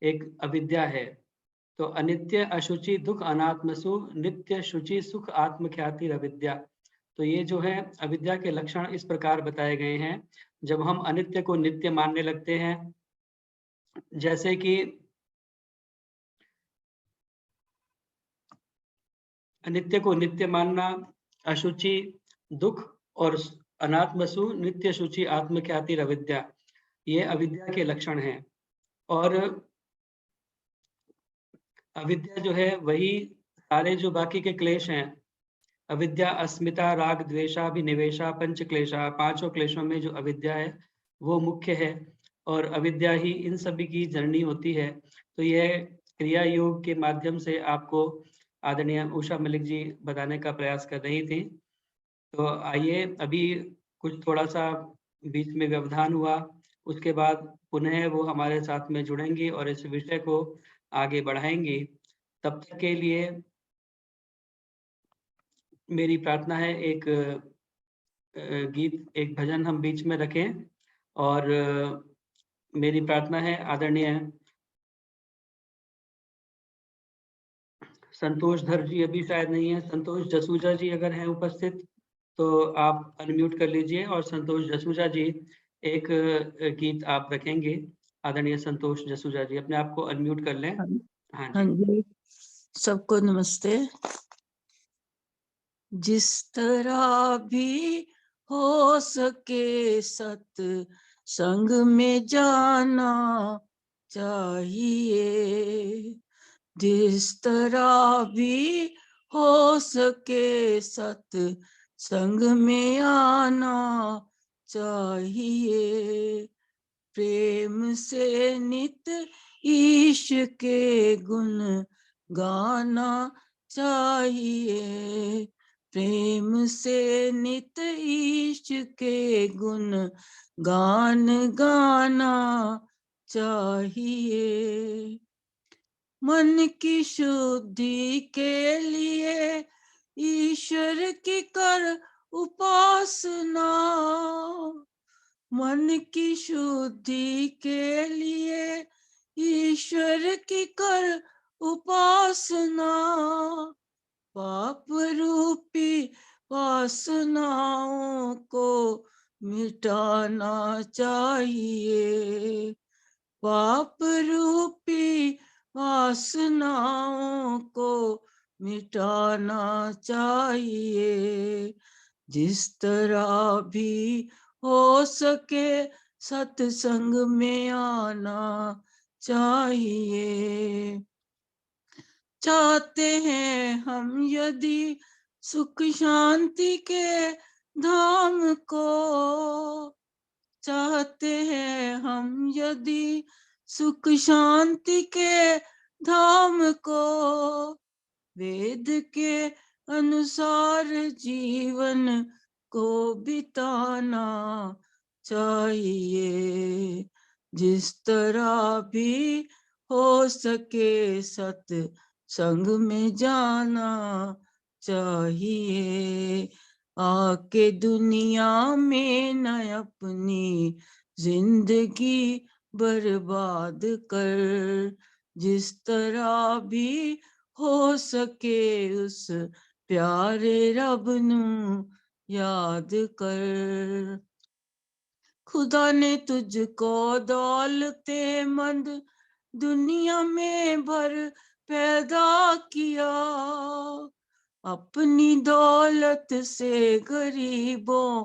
एक अविद्या है। तो अनित्य अशुचि दुख अनात्मसु नित्य शुचि सुख आत्मख्याति अविद्या। तो ये जो है अविद्या के लक्षण इस प्रकार बताए गए हैं। जब हम अनित्य को नित्य मानने लगते हैं, जैसे कि अनित्य को नित्य मानना, अशुचि दुख और अनात्मसु नित्य शुचि आत्मख्याति अविद्या, ये अविद्या के लक्षण हैं। और अविद्या जो है वही सारे जो बाकी के क्लेश हैं, अविद्या अस्मिता राग द्वेषाभिनिवेशा पंच क्लेशा, पांचों क्लेशों में जो अविद्या है वो मुख्य है और अविद्या ही इन सभी की जननी होती है। तो यह क्रिया योग के माध्यम से आपको आदरणीय उषा मलिक जी बताने का प्रयास कर रही थी। तो आइए, अभी कुछ थोड़ा सा बीच में व्यवधान हुआ, उसके बाद पुनः वो हमारे साथ में जुड़ेंगी और इस विषय को आगे बढ़ाएंगी। तब तक के लिए मेरी प्रार्थना है एक गीत, एक भजन हम बीच में रखें। और मेरी प्रार्थना है आदरणीय संतोष धर जी अभी शायद नहीं है, संतोष जसूजा जी अगर हैं उपस्थित तो आप अनम्यूट कर लीजिए और संतोष जसूजा जी एक गीत आप रखेंगे। आदरणीय संतोष जसूजा जी अपने आप को अनम्यूट कर लें। हाँ हाँ जी। जी, सबको नमस्ते। जिस तरह भी हो सके सत्संग में जाना चाहिए, जिस तरह भी हो सके सत्संग में आना चाहिए। प्रेम से नित ईश के गुण गाना चाहिए, प्रेम से नित ईश के गुण गान गाना चाहिए। मन की शुद्धि के लिए ईश्वर की कर उपासना, मन की शुद्धि के लिए ईश्वर की कर उपासना, पाप रूपी वासनाओं को मिटाना चाहिए, पाप रूपी वासनाओं को मिटाना चाहिए। जिस तरह भी हो सके सत्संग में आना चाहिए। चाहते हैं हम यदि सुख शांति के धाम को, चाहते हैं हम यदि सुख शांति के धाम को, वेद के अनुसार जीवन को बिताना चाहिए। जिस तरह भी हो सके सत्संग में जाना चाहिए। आके दुनिया में न अपनी जिंदगी बर्बाद कर, जिस तरह भी हो सके उस प्यारे रब नू याद कर। खुदा ने तुझको दौलते मंद दुनिया में भर पैदा किया, अपनी दौलत से गरीबों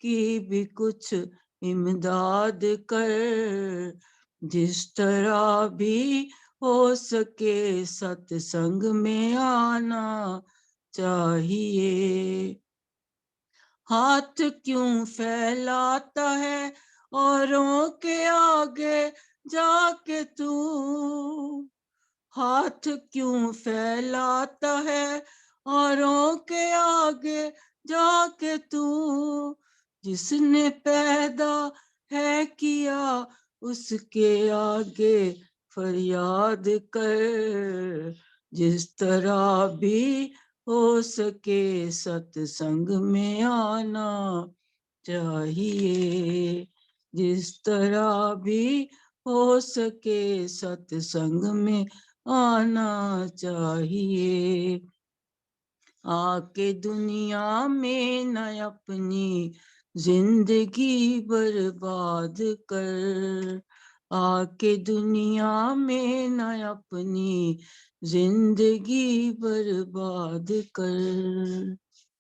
की भी कुछ इमदाद कर। जिस तरह भी हो सके सत्संग में आना चाहिए। हाथ क्यों फैलाता है औरों के आगे जाके तू, हाथ क्यों फैलाता है औरों के आगे जाके तू, जिसने पैदा है किया उसके आगे फरियाद कर। जिस तरह भी हो सके सत्संग में आना चाहिए, जिस तरह भी हो सके सत्संग में आना चाहिए। आके दुनिया में न अपनी जिंदगी बर्बाद कर, आके दुनिया में न अपनी जिंदगी बर्बाद कर।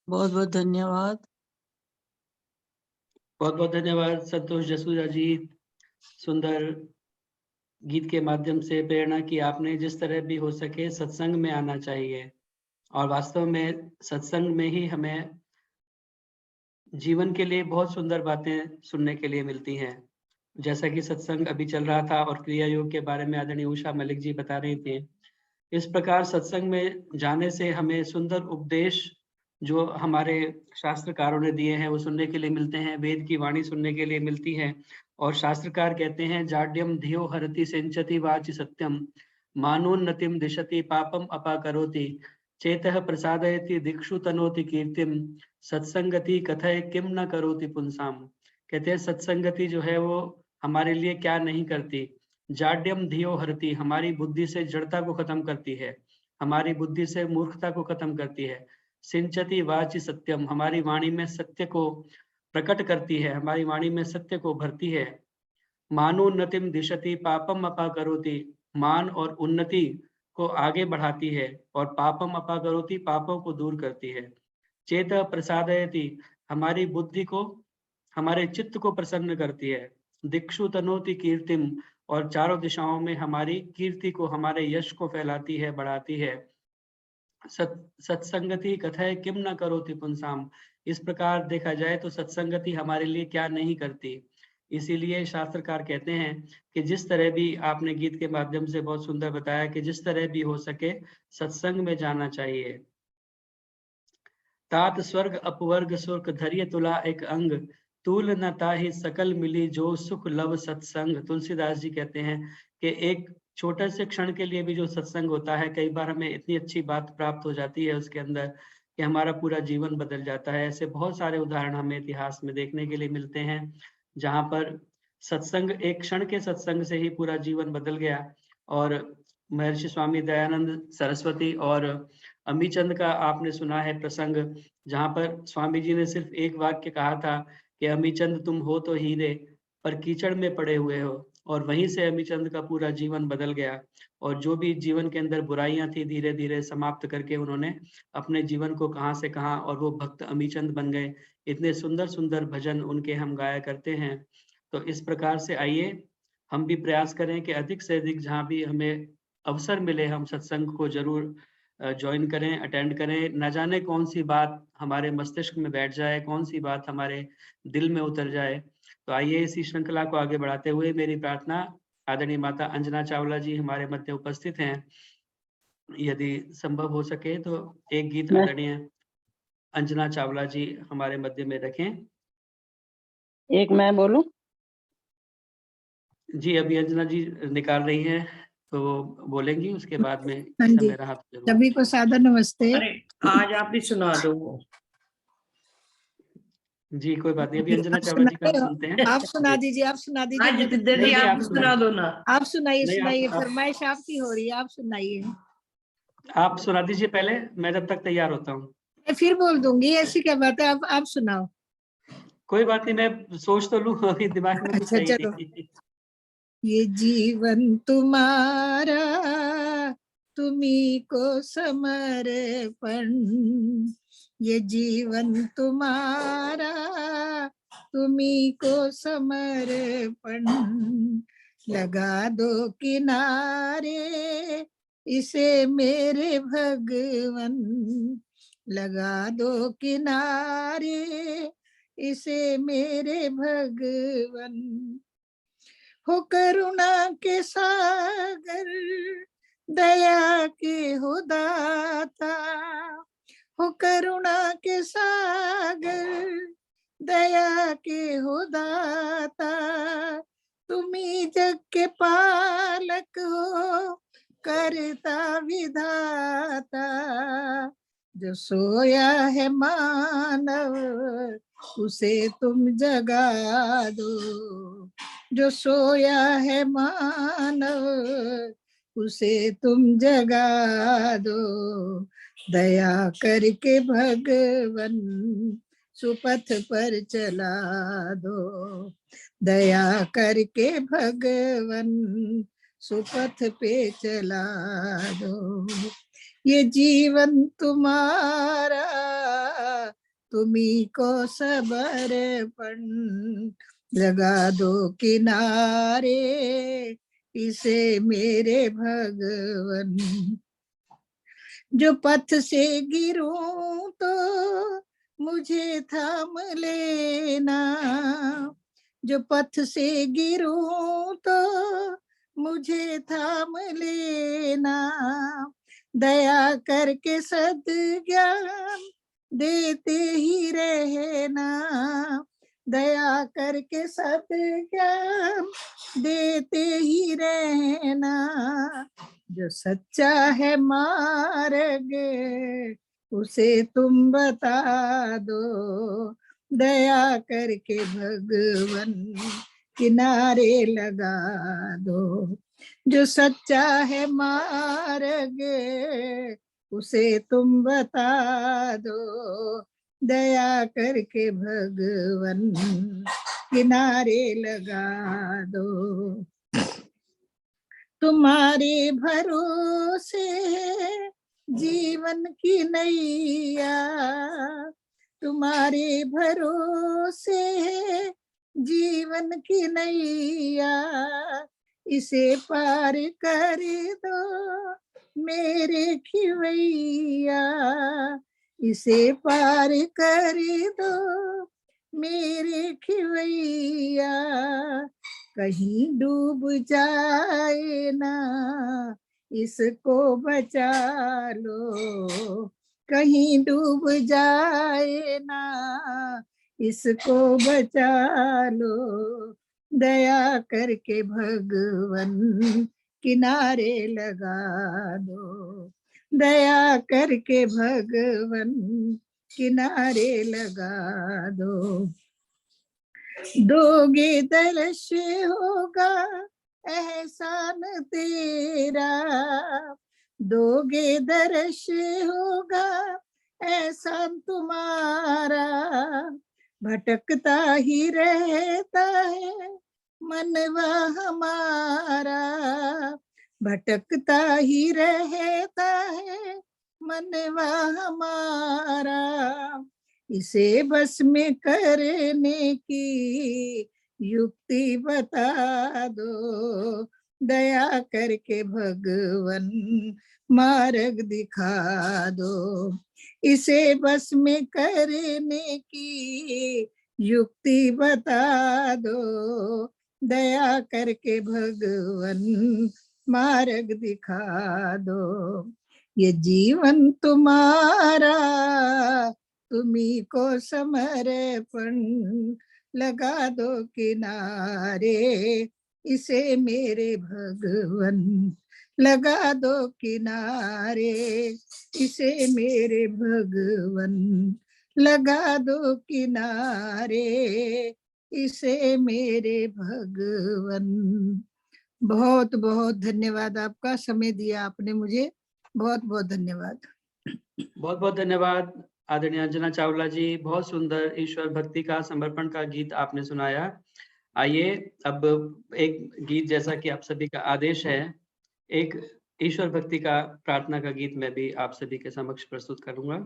बहुत बहुत धन्यवाद। बहुत बहुत धन्यवाद संतोष जसूजा जी। सुंदर गीत के माध्यम से प्रेरणा की आपने। जिस तरह भी हो सके सत्संग में आना चाहिए, और वास्तव में सत्संग में ही हमें जीवन के लिए बहुत सुंदर बातें सुनने के लिए मिलती हैं। जैसा कि सत्संग अभी चल रहा था और क्रिया योग के बारे में आदरणीय उषा मलिक जी बता रही थी, इस प्रकार सत्संग में जाने से हमें सुंदर उपदेश जो हमारे शास्त्रकारों ने दिए हैं वो सुनने के लिए मिलते हैं, वेद की वाणी सुनने के लिए मिलती है। और शास्त्रकार कहते हैं, जाड्यम धियो हरति सिंचति वाच सत्यम, मानोन्नतिम दिशति पापम अपाकरोति, चेतः प्रसादयति दिक्षु तनोति कीर्तिम, सत्संगति कथय किम न करोति पुंसाम। कहते हैं सत्संगति जो है वो हमारे लिए क्या नहीं करती। जाड्यम धियो हरति, हमारी बुद्धि से जड़ता को खत्म करती है, हमारी बुद्धि से मूर्खता को खत्म करती है। सिंचति वाचि सत्यम, हमारी वाणी में सत्य को प्रकट करती है, हमारी वाणी में सत्य को भरती है। मानोन्नतिम दिशति पापम अपाकरोति, मान और उन्नति को आगे बढ़ाती है, और पापम अपाकरोति, पापों को दूर करती है। चेत प्रसादयति, हमारी बुद्धि को, हमारे चित्त को प्रसन्न करती है। दिक्षु तनोति कीर्तिम, और चारों दिशाओं में हमारी कीर्ति को, हमारे यश को फैलाती है, बढ़ाती है। सत्संगति कथय किम न करोति पुंसाम, इस प्रकार देखा जाए तो सत्संगति हमारे लिए क्या नहीं करती। इसीलिए शास्त्रकार कहते हैं कि जिस तरह भी आपने गीत के माध्यम से बहुत सुंदर बताया कि जिस तरह भी हो सके सत्संग में जाना चाहिए। तात स्वर्ग अपवर्ग सुख धैर्य तुला एक अंग, तूल न ताहि सकल मिली जो सुख लव सत्संग। तुलसीदास जी कहते हैं कि एक छोटे से क्षण के लिए भी जो सत्संग होता है, कई बार हमें इतनी अच्छी बात प्राप्त हो जाती है उसके अंदर कि हमारा पूरा जीवन बदल जाता है। ऐसे बहुत सारे उदाहरण हमें इतिहास में देखने के लिए मिलते हैं जहाँ पर सत्संग, एक क्षण के सत्संग से ही पूरा जीवन बदल गया। और महर्षि स्वामी दयानंद सरस्वती और अमीचंद का आपने सुना है प्रसंग, जहाँ पर स्वामी जी ने सिर्फ एक वाक्य कहा था कि अमीचंद तुम हो तो हीरे पर कीचड़ में पड़े हुए हो, और वहीं से अमीचंद का पूरा जीवन बदल गया। और जो भी जीवन के अंदर बुराइयां थी धीरे धीरे समाप्त करके उन्होंने अपने जीवन को कहाँ से कहाँ, और वो भक्त अमीचंद बन गए। इतने सुंदर सुंदर भजन उनके हम गाया करते हैं। तो इस प्रकार से आइए हम भी प्रयास करें कि अधिक से अधिक जहाँ भी हमें अवसर मिले हम सत्संग को जरूर ज्वाइन करें, अटेंड करें। न जाने कौन सी बात हमारे मस्तिष्क में बैठ जाए, कौन सी बात हमारे दिल में उतर जाए। तो आइए इसी श्रृंखला को आगे बढ़ाते हुए मेरी प्रार्थना, आदरणीय माता अंजना चावला जी हमारे मध्य उपस्थित हैं, यदि संभव हो सके तो एक गीत आदरणीय अंजना चावला जी हमारे मध्य में रखें। एक मैं बोलूं? जी अभी अंजना जी निकाल रही हैं तो बोलेंगी, उसके बाद में हाँ जी, समय रहा तो जरूर। सभी को सादर नमस्ते। अरे आज आप ही सुना दो वो। जी कोई बात नहीं, अभी जी, अंजना आप चावला जी का हम सुनाए, सुनते हैं। आप सुना जी। दीजिए, आप सुना दीजिए। आज जब तक जितेंद्र जी नहीं, आप आप सुना दो ना। आप सुनाइए, नहीं, सुनाइए, आप फरमाइश आपकी हो रही है, आप सुनाइए। आप सुना दीजिए पहले, मैं जब तक तैयार होता हूँ। मैं फिर बोल दूंगी, ऐसी क्या बात है, आप सुनाओ। कोई बात नहीं, मैं सोच तो लूँ, अभी दिमाग में कुछ अच्छा है ही चलो। नहीं। ये जीवन तुम्हारा तुम्ही को समर्पण, ये जीवन तुम्हारा तुम्ही को समर्पण, लगा दो किनारे इसे मेरे भगवन, लगा दो किनारे इसे मेरे भगवन। हो करुणा के सागर दया के हो दाता, हो करुणा के सागर दया के हो दाता, तुम्ही जग के पालक हो करता विधाता, जो सोया है मानव उसे तुम जगा दो, जो सोया है मानव उसे तुम जगा दो, दया करके भगवन सुपथ पर चला दो, दया करके भगवन सुपथ पे चला दो। ये जीवन तुम्हारा तुम्ही को समर्पण, लगा दो किनारे इसे मेरे भगवन। जो पथ से गिरूं तो मुझे थाम लेना, जो पथ से गिरूं तो मुझे थाम लेना, दया करके सद्ज्ञान देते ही रहना, दया करके सद्ज्ञान देते ही रहना। जो सच्चा है मार्ग उसे तुम बता दो, दया करके भगवन किनारे लगा दो। जो सच्चा है मार्ग उसे तुम बता दो, दया करके भगवन किनारे लगा दो। तुम्हारे भरोसे जीवन की नैया, तुम्हारे भरोसे जीवन की नैया, इसे पार कर दो मेरे खिवैया, इसे पार कर दो मेरे खिवैया। कहीं डूब जाए ना इसको बचा लो, कहीं डूब जाए ना इसको बचा लो, दया करके भगवन किनारे लगा दो, दया करके भगवन किनारे लगा दो। दोगे दर्श होगा एहसान तेरा, दोगे दर्श होगा एहसान तुम्हारा। भटकता ही रहता है मनवा हमारा, भटकता ही रहता है मनवा हमारा। इसे बस में करने की युक्ति बता दो, दया करके भगवन मार्ग दिखा दो। इसे बस में करने की युक्ति बता दो, दया करके भगवन मार्ग दिखा दो। ये जीवन तुम्हारा तुम्ही को समर्पण, लगा दो किनारे इसे मेरे भगवन, लगा दो किनारे इसे मेरे भगवन, लगा दो किनारे इसे मेरे भगवन। बहुत बहुत धन्यवाद, आपका समय दिया आपने मुझे, बहुत बहुत धन्यवाद। बहुत बहुत धन्यवाद आदरणीय अंजना चावला जी, बहुत सुंदर ईश्वर भक्ति का समर्पण का गीत आपने सुनाया। आइए अब एक गीत, जैसा कि आप सभी का आदेश है, एक ईश्वर भक्ति का प्रार्थना का गीत मैं भी आप सभी के समक्ष प्रस्तुत करूंगा।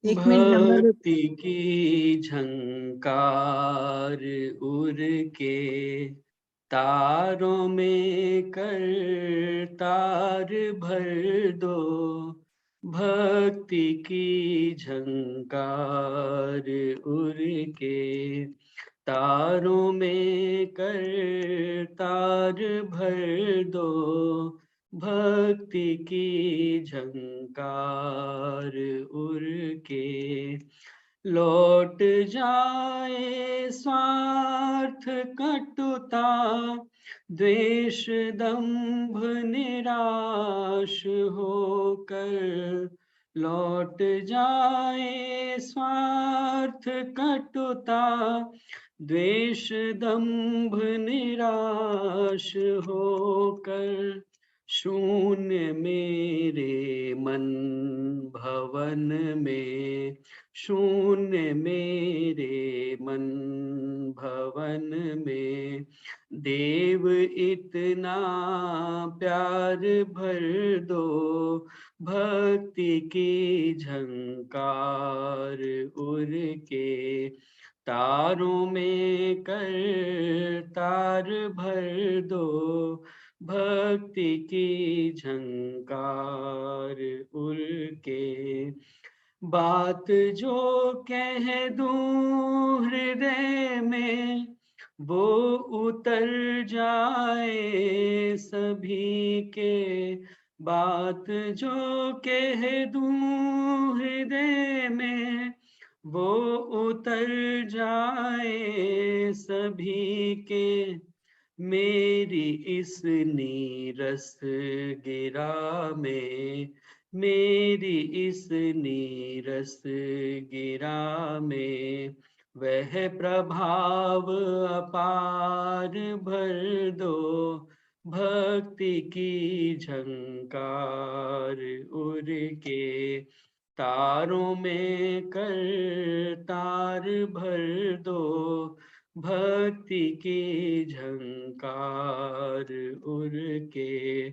भक्ति की झंकार उड़ के तारों में कर तार भर दो, भक्ति की झंकार उड़ के तारों में कर तार भर दो, भक्ति की झंकार उड़ के लौट जाए स्वार्थ कटुता, द्वेष दंभ निराश होकर लौट जाए स्वार्थ कटुता, द्वेष दंभ निराश होकर, शून्य मेरे मन भवन में, शून्य मेरे मन भवन में, देव इतना प्यार भर दो, भक्ति की झंकार उड़ के, तारों में कर तार भर दो, भक्ति की झंकार उड़ के। बात जो कह दूं हृदय में, वो उतर जाए सभी के, बात जो कह दूं हृदय में, वो उतर जाए सभी के, मेरी इस नीरस गिरा में, मेरी इस नीरस गिरा में, वह प्रभाव अपार भर दो, भक्ति की झंकार उड़ के, तारों में कर तार भर दो, भक्ति की झंकार उड़ के।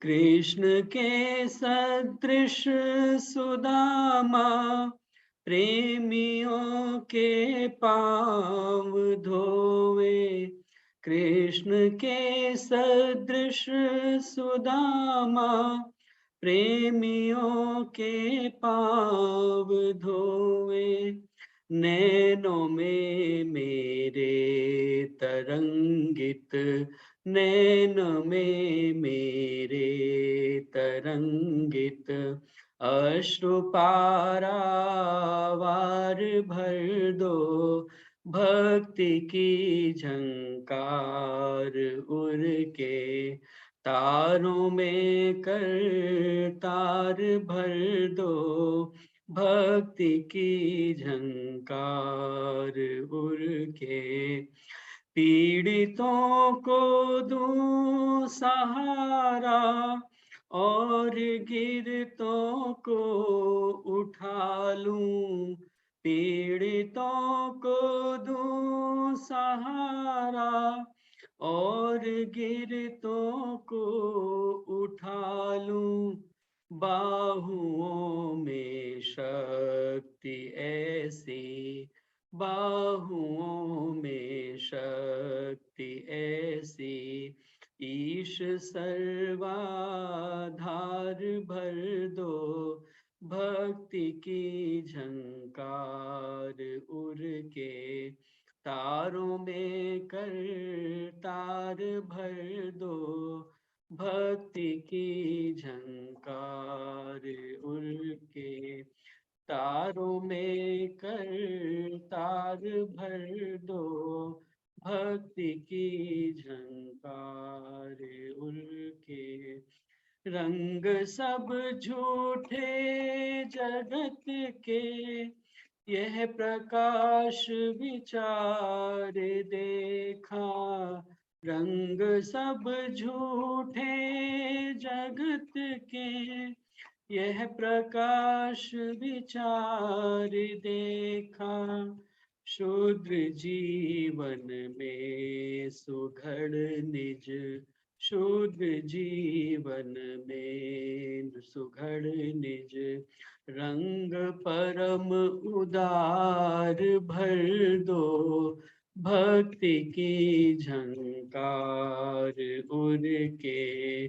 कृष्ण के सदृश सुदामा, प्रेमियों के पांव धोवे, कृष्ण के सदृश सुदामा, प्रेमियों के पांव धोवे, नैनों में मेरे तरंगित, नैन में मेरे तरंगित, अश्रु पारावार भर दो, भक्ति की झंकार उड़ के, तारों में कर तार भर दो, भक्ति की झंकार उड़ के। पीड़ितों को दूं सहारा, और गिरतों को उठा लूं, पीड़ितों को दूं सहारा, और गिरतों को उठा लूं, बाहुओं में शक्ति ऐसी, बाहुओं में शक्ति ऐसी, ईश सर्वाधार भर दो, भक्ति की झंकार उड़ के, तारों में कर तार भर दो, भक्ति की झंकार उड़ के, तारों में कर तार भर दो, भक्ति की झंकार उड़ के। रंग सब झूठे जगत के, यह प्रकाश विचार देखा, रंग सब झूठे जगत के, यह प्रकाश विचार देखा, शूद्र जीवन में सुघड़ निज, शूद्र जीवन में सुघड़ निज, रंग परम उदार भर दो, भक्ति की झंकार उड़ के,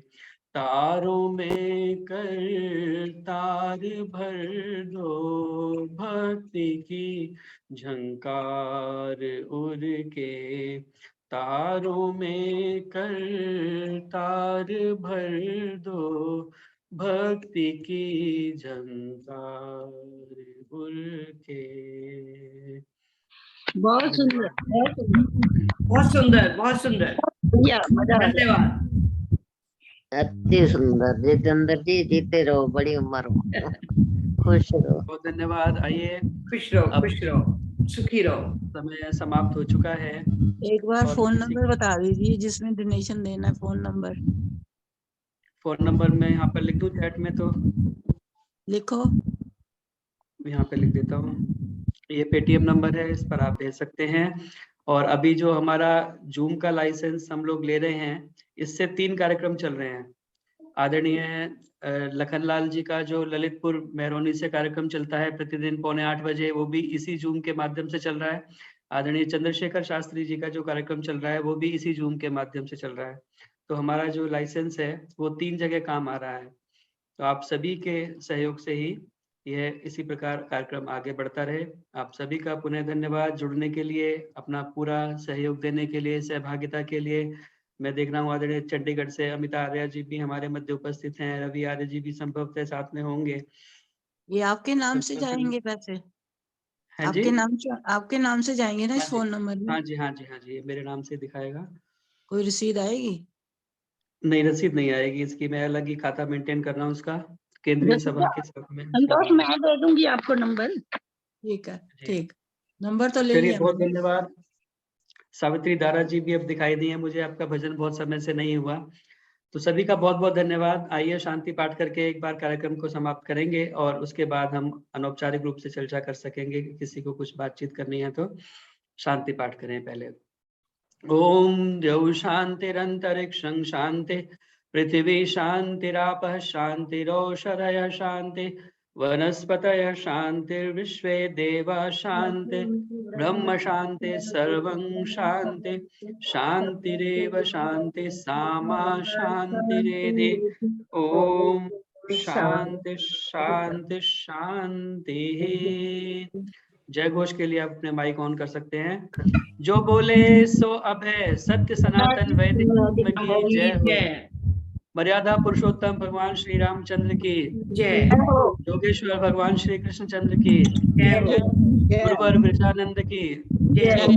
तारों में कर तार भर दो, भक्ति की झंकार उड़ के, तारों में कर तार भर दो, भक्ति की झंकार उड़ के। बहुत सुंदर, बहुत सुंदर, बहुत सुंदर, बहुत सुंदर, बढ़िया, मजा आ गया। धन्यवाद। अति सुंदर जितेंद्र जी, जीते रहो, बड़ी उम्र हो, खुश रहो। बहुत धन्यवाद। आइए, खुश रहो, अब- खुश रहो, सुखी रहो। समय समाप्त हो चुका है। एक बार और फोन किसी- नंबर बता दीजिए जिसमें डोनेशन देना है, फोन नंबर फोन नंबर मैं यहाँ पर लिख दूं चैट में, तो लिखो। यहाँ पे लिख देता हूँ। ये पेटीएम नंबर है, इस पर आप भेज सकते हैं। और अभी जो हमारा जूम का लाइसेंस हम लोग ले रहे हैं, इससे 3 कार्यक्रम चल रहे हैं। आदरणीय लखनलाल जी का जो ललितपुर मेहरौनी से कार्यक्रम चलता है प्रतिदिन 7:45 बजे, वो भी इसी जूम के माध्यम से चल रहा है। आदरणीय चंद्रशेखर शास्त्री जी का जो कार्यक्रम चल रहा है, वो भी इसी जूम के माध्यम से चल रहा है। तो हमारा जो लाइसेंस है वो 3 जगह काम आ रहा है। तो आप सभी के सहयोग से ही यह इसी प्रकार कार्यक्रम आगे बढ़ता रहे। आप सभी का पुनः धन्यवाद जुड़ने के लिए, अपना पूरा सहयोग देने के लिए, सहभागिता के लिए। मैं देख रहा हूँ आदरणीय चंडीगढ़ से अमिता आर्य जी भी हमारे मध्य उपस्थित हैं, रवि आर्य जी भी संभवतः साथ में होंगे। ये आपके नाम से बिल्कुल। जाएंगे पैसे? हाँ जी, आपके नाम से जाएंगे ना हाँ इस जी, फोन नंबर में? हाँ जी, हाँ जी, हाँ जी, ये मेरे नाम से दिखाएगा। कोई रसीद आएगी? नहीं, रसीद नहीं आएगी इसकी, मैं अलग ही खाता मेंटेन कर रहा हूँ उसका, केंद्रीय सभा के साथ में। संतोष, मैं दे दूंगी आपको नंबर। ठीक है, जी। ठीक, नंबर तो ले चलिए, लिया बहुत मैंने। धन्यवाद। सावित्री दारा जी भी अब दिखाई दी है मुझे, आपका भजन बहुत समय से नहीं हुआ। तो सभी का बहुत बहुत धन्यवाद। आइए शांति पाठ करके एक बार कार्यक्रम को समाप्त करेंगे और उसके बाद हम अनौपचारिक रूप से चर्चा कर सकेंगे। किसी को कुछ बातचीत करनी है तो शांति पाठ करें पहले। ओम द्यौ शांतिरंतरिक्षं शांति, पृथिवी शांतिरापः शांतिरोषधयः शांति, वनस्पतयः शांतिर्विश्वे देवा शांति, ब्रह्म शांति, सर्वं शांति, शांतिरेव शांति, सामा शांतिरेधि। ओम शांति शांति शांति। जय घोष के लिए आप अपने माइक ऑन कर सकते हैं। जो बोले सो अभय, सत्य सनातन वैदिक धर्म की जय हो। मर्यादा पुरुषोत्तम भगवान श्री रामचंद्र की जय योगेश्वर भगवान श्री कृष्णचंद्र की, जय हो। गुरुवर वृषानंद की, जय हो।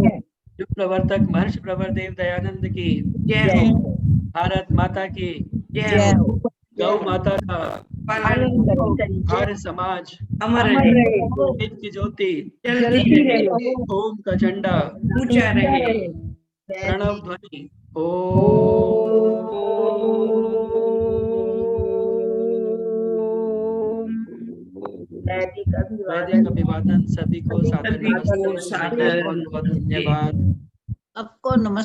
युग प्रवर्तक महर्षि प्रवर देव दयानंद की, जय हो। भारत माता की, जय हो। गौ माता का पालन करो, आर्य समाज अमर रहे, हित की ज्योति, जलती रहे, ओम का झंडा, ऊंचा रहे। प्रणव ध्वनि। वैदिक अभिवादन। सभी को सादर सभी को नमस्ते, सादर बहुत बहुत धन्यवाद। सबको नमस्कार।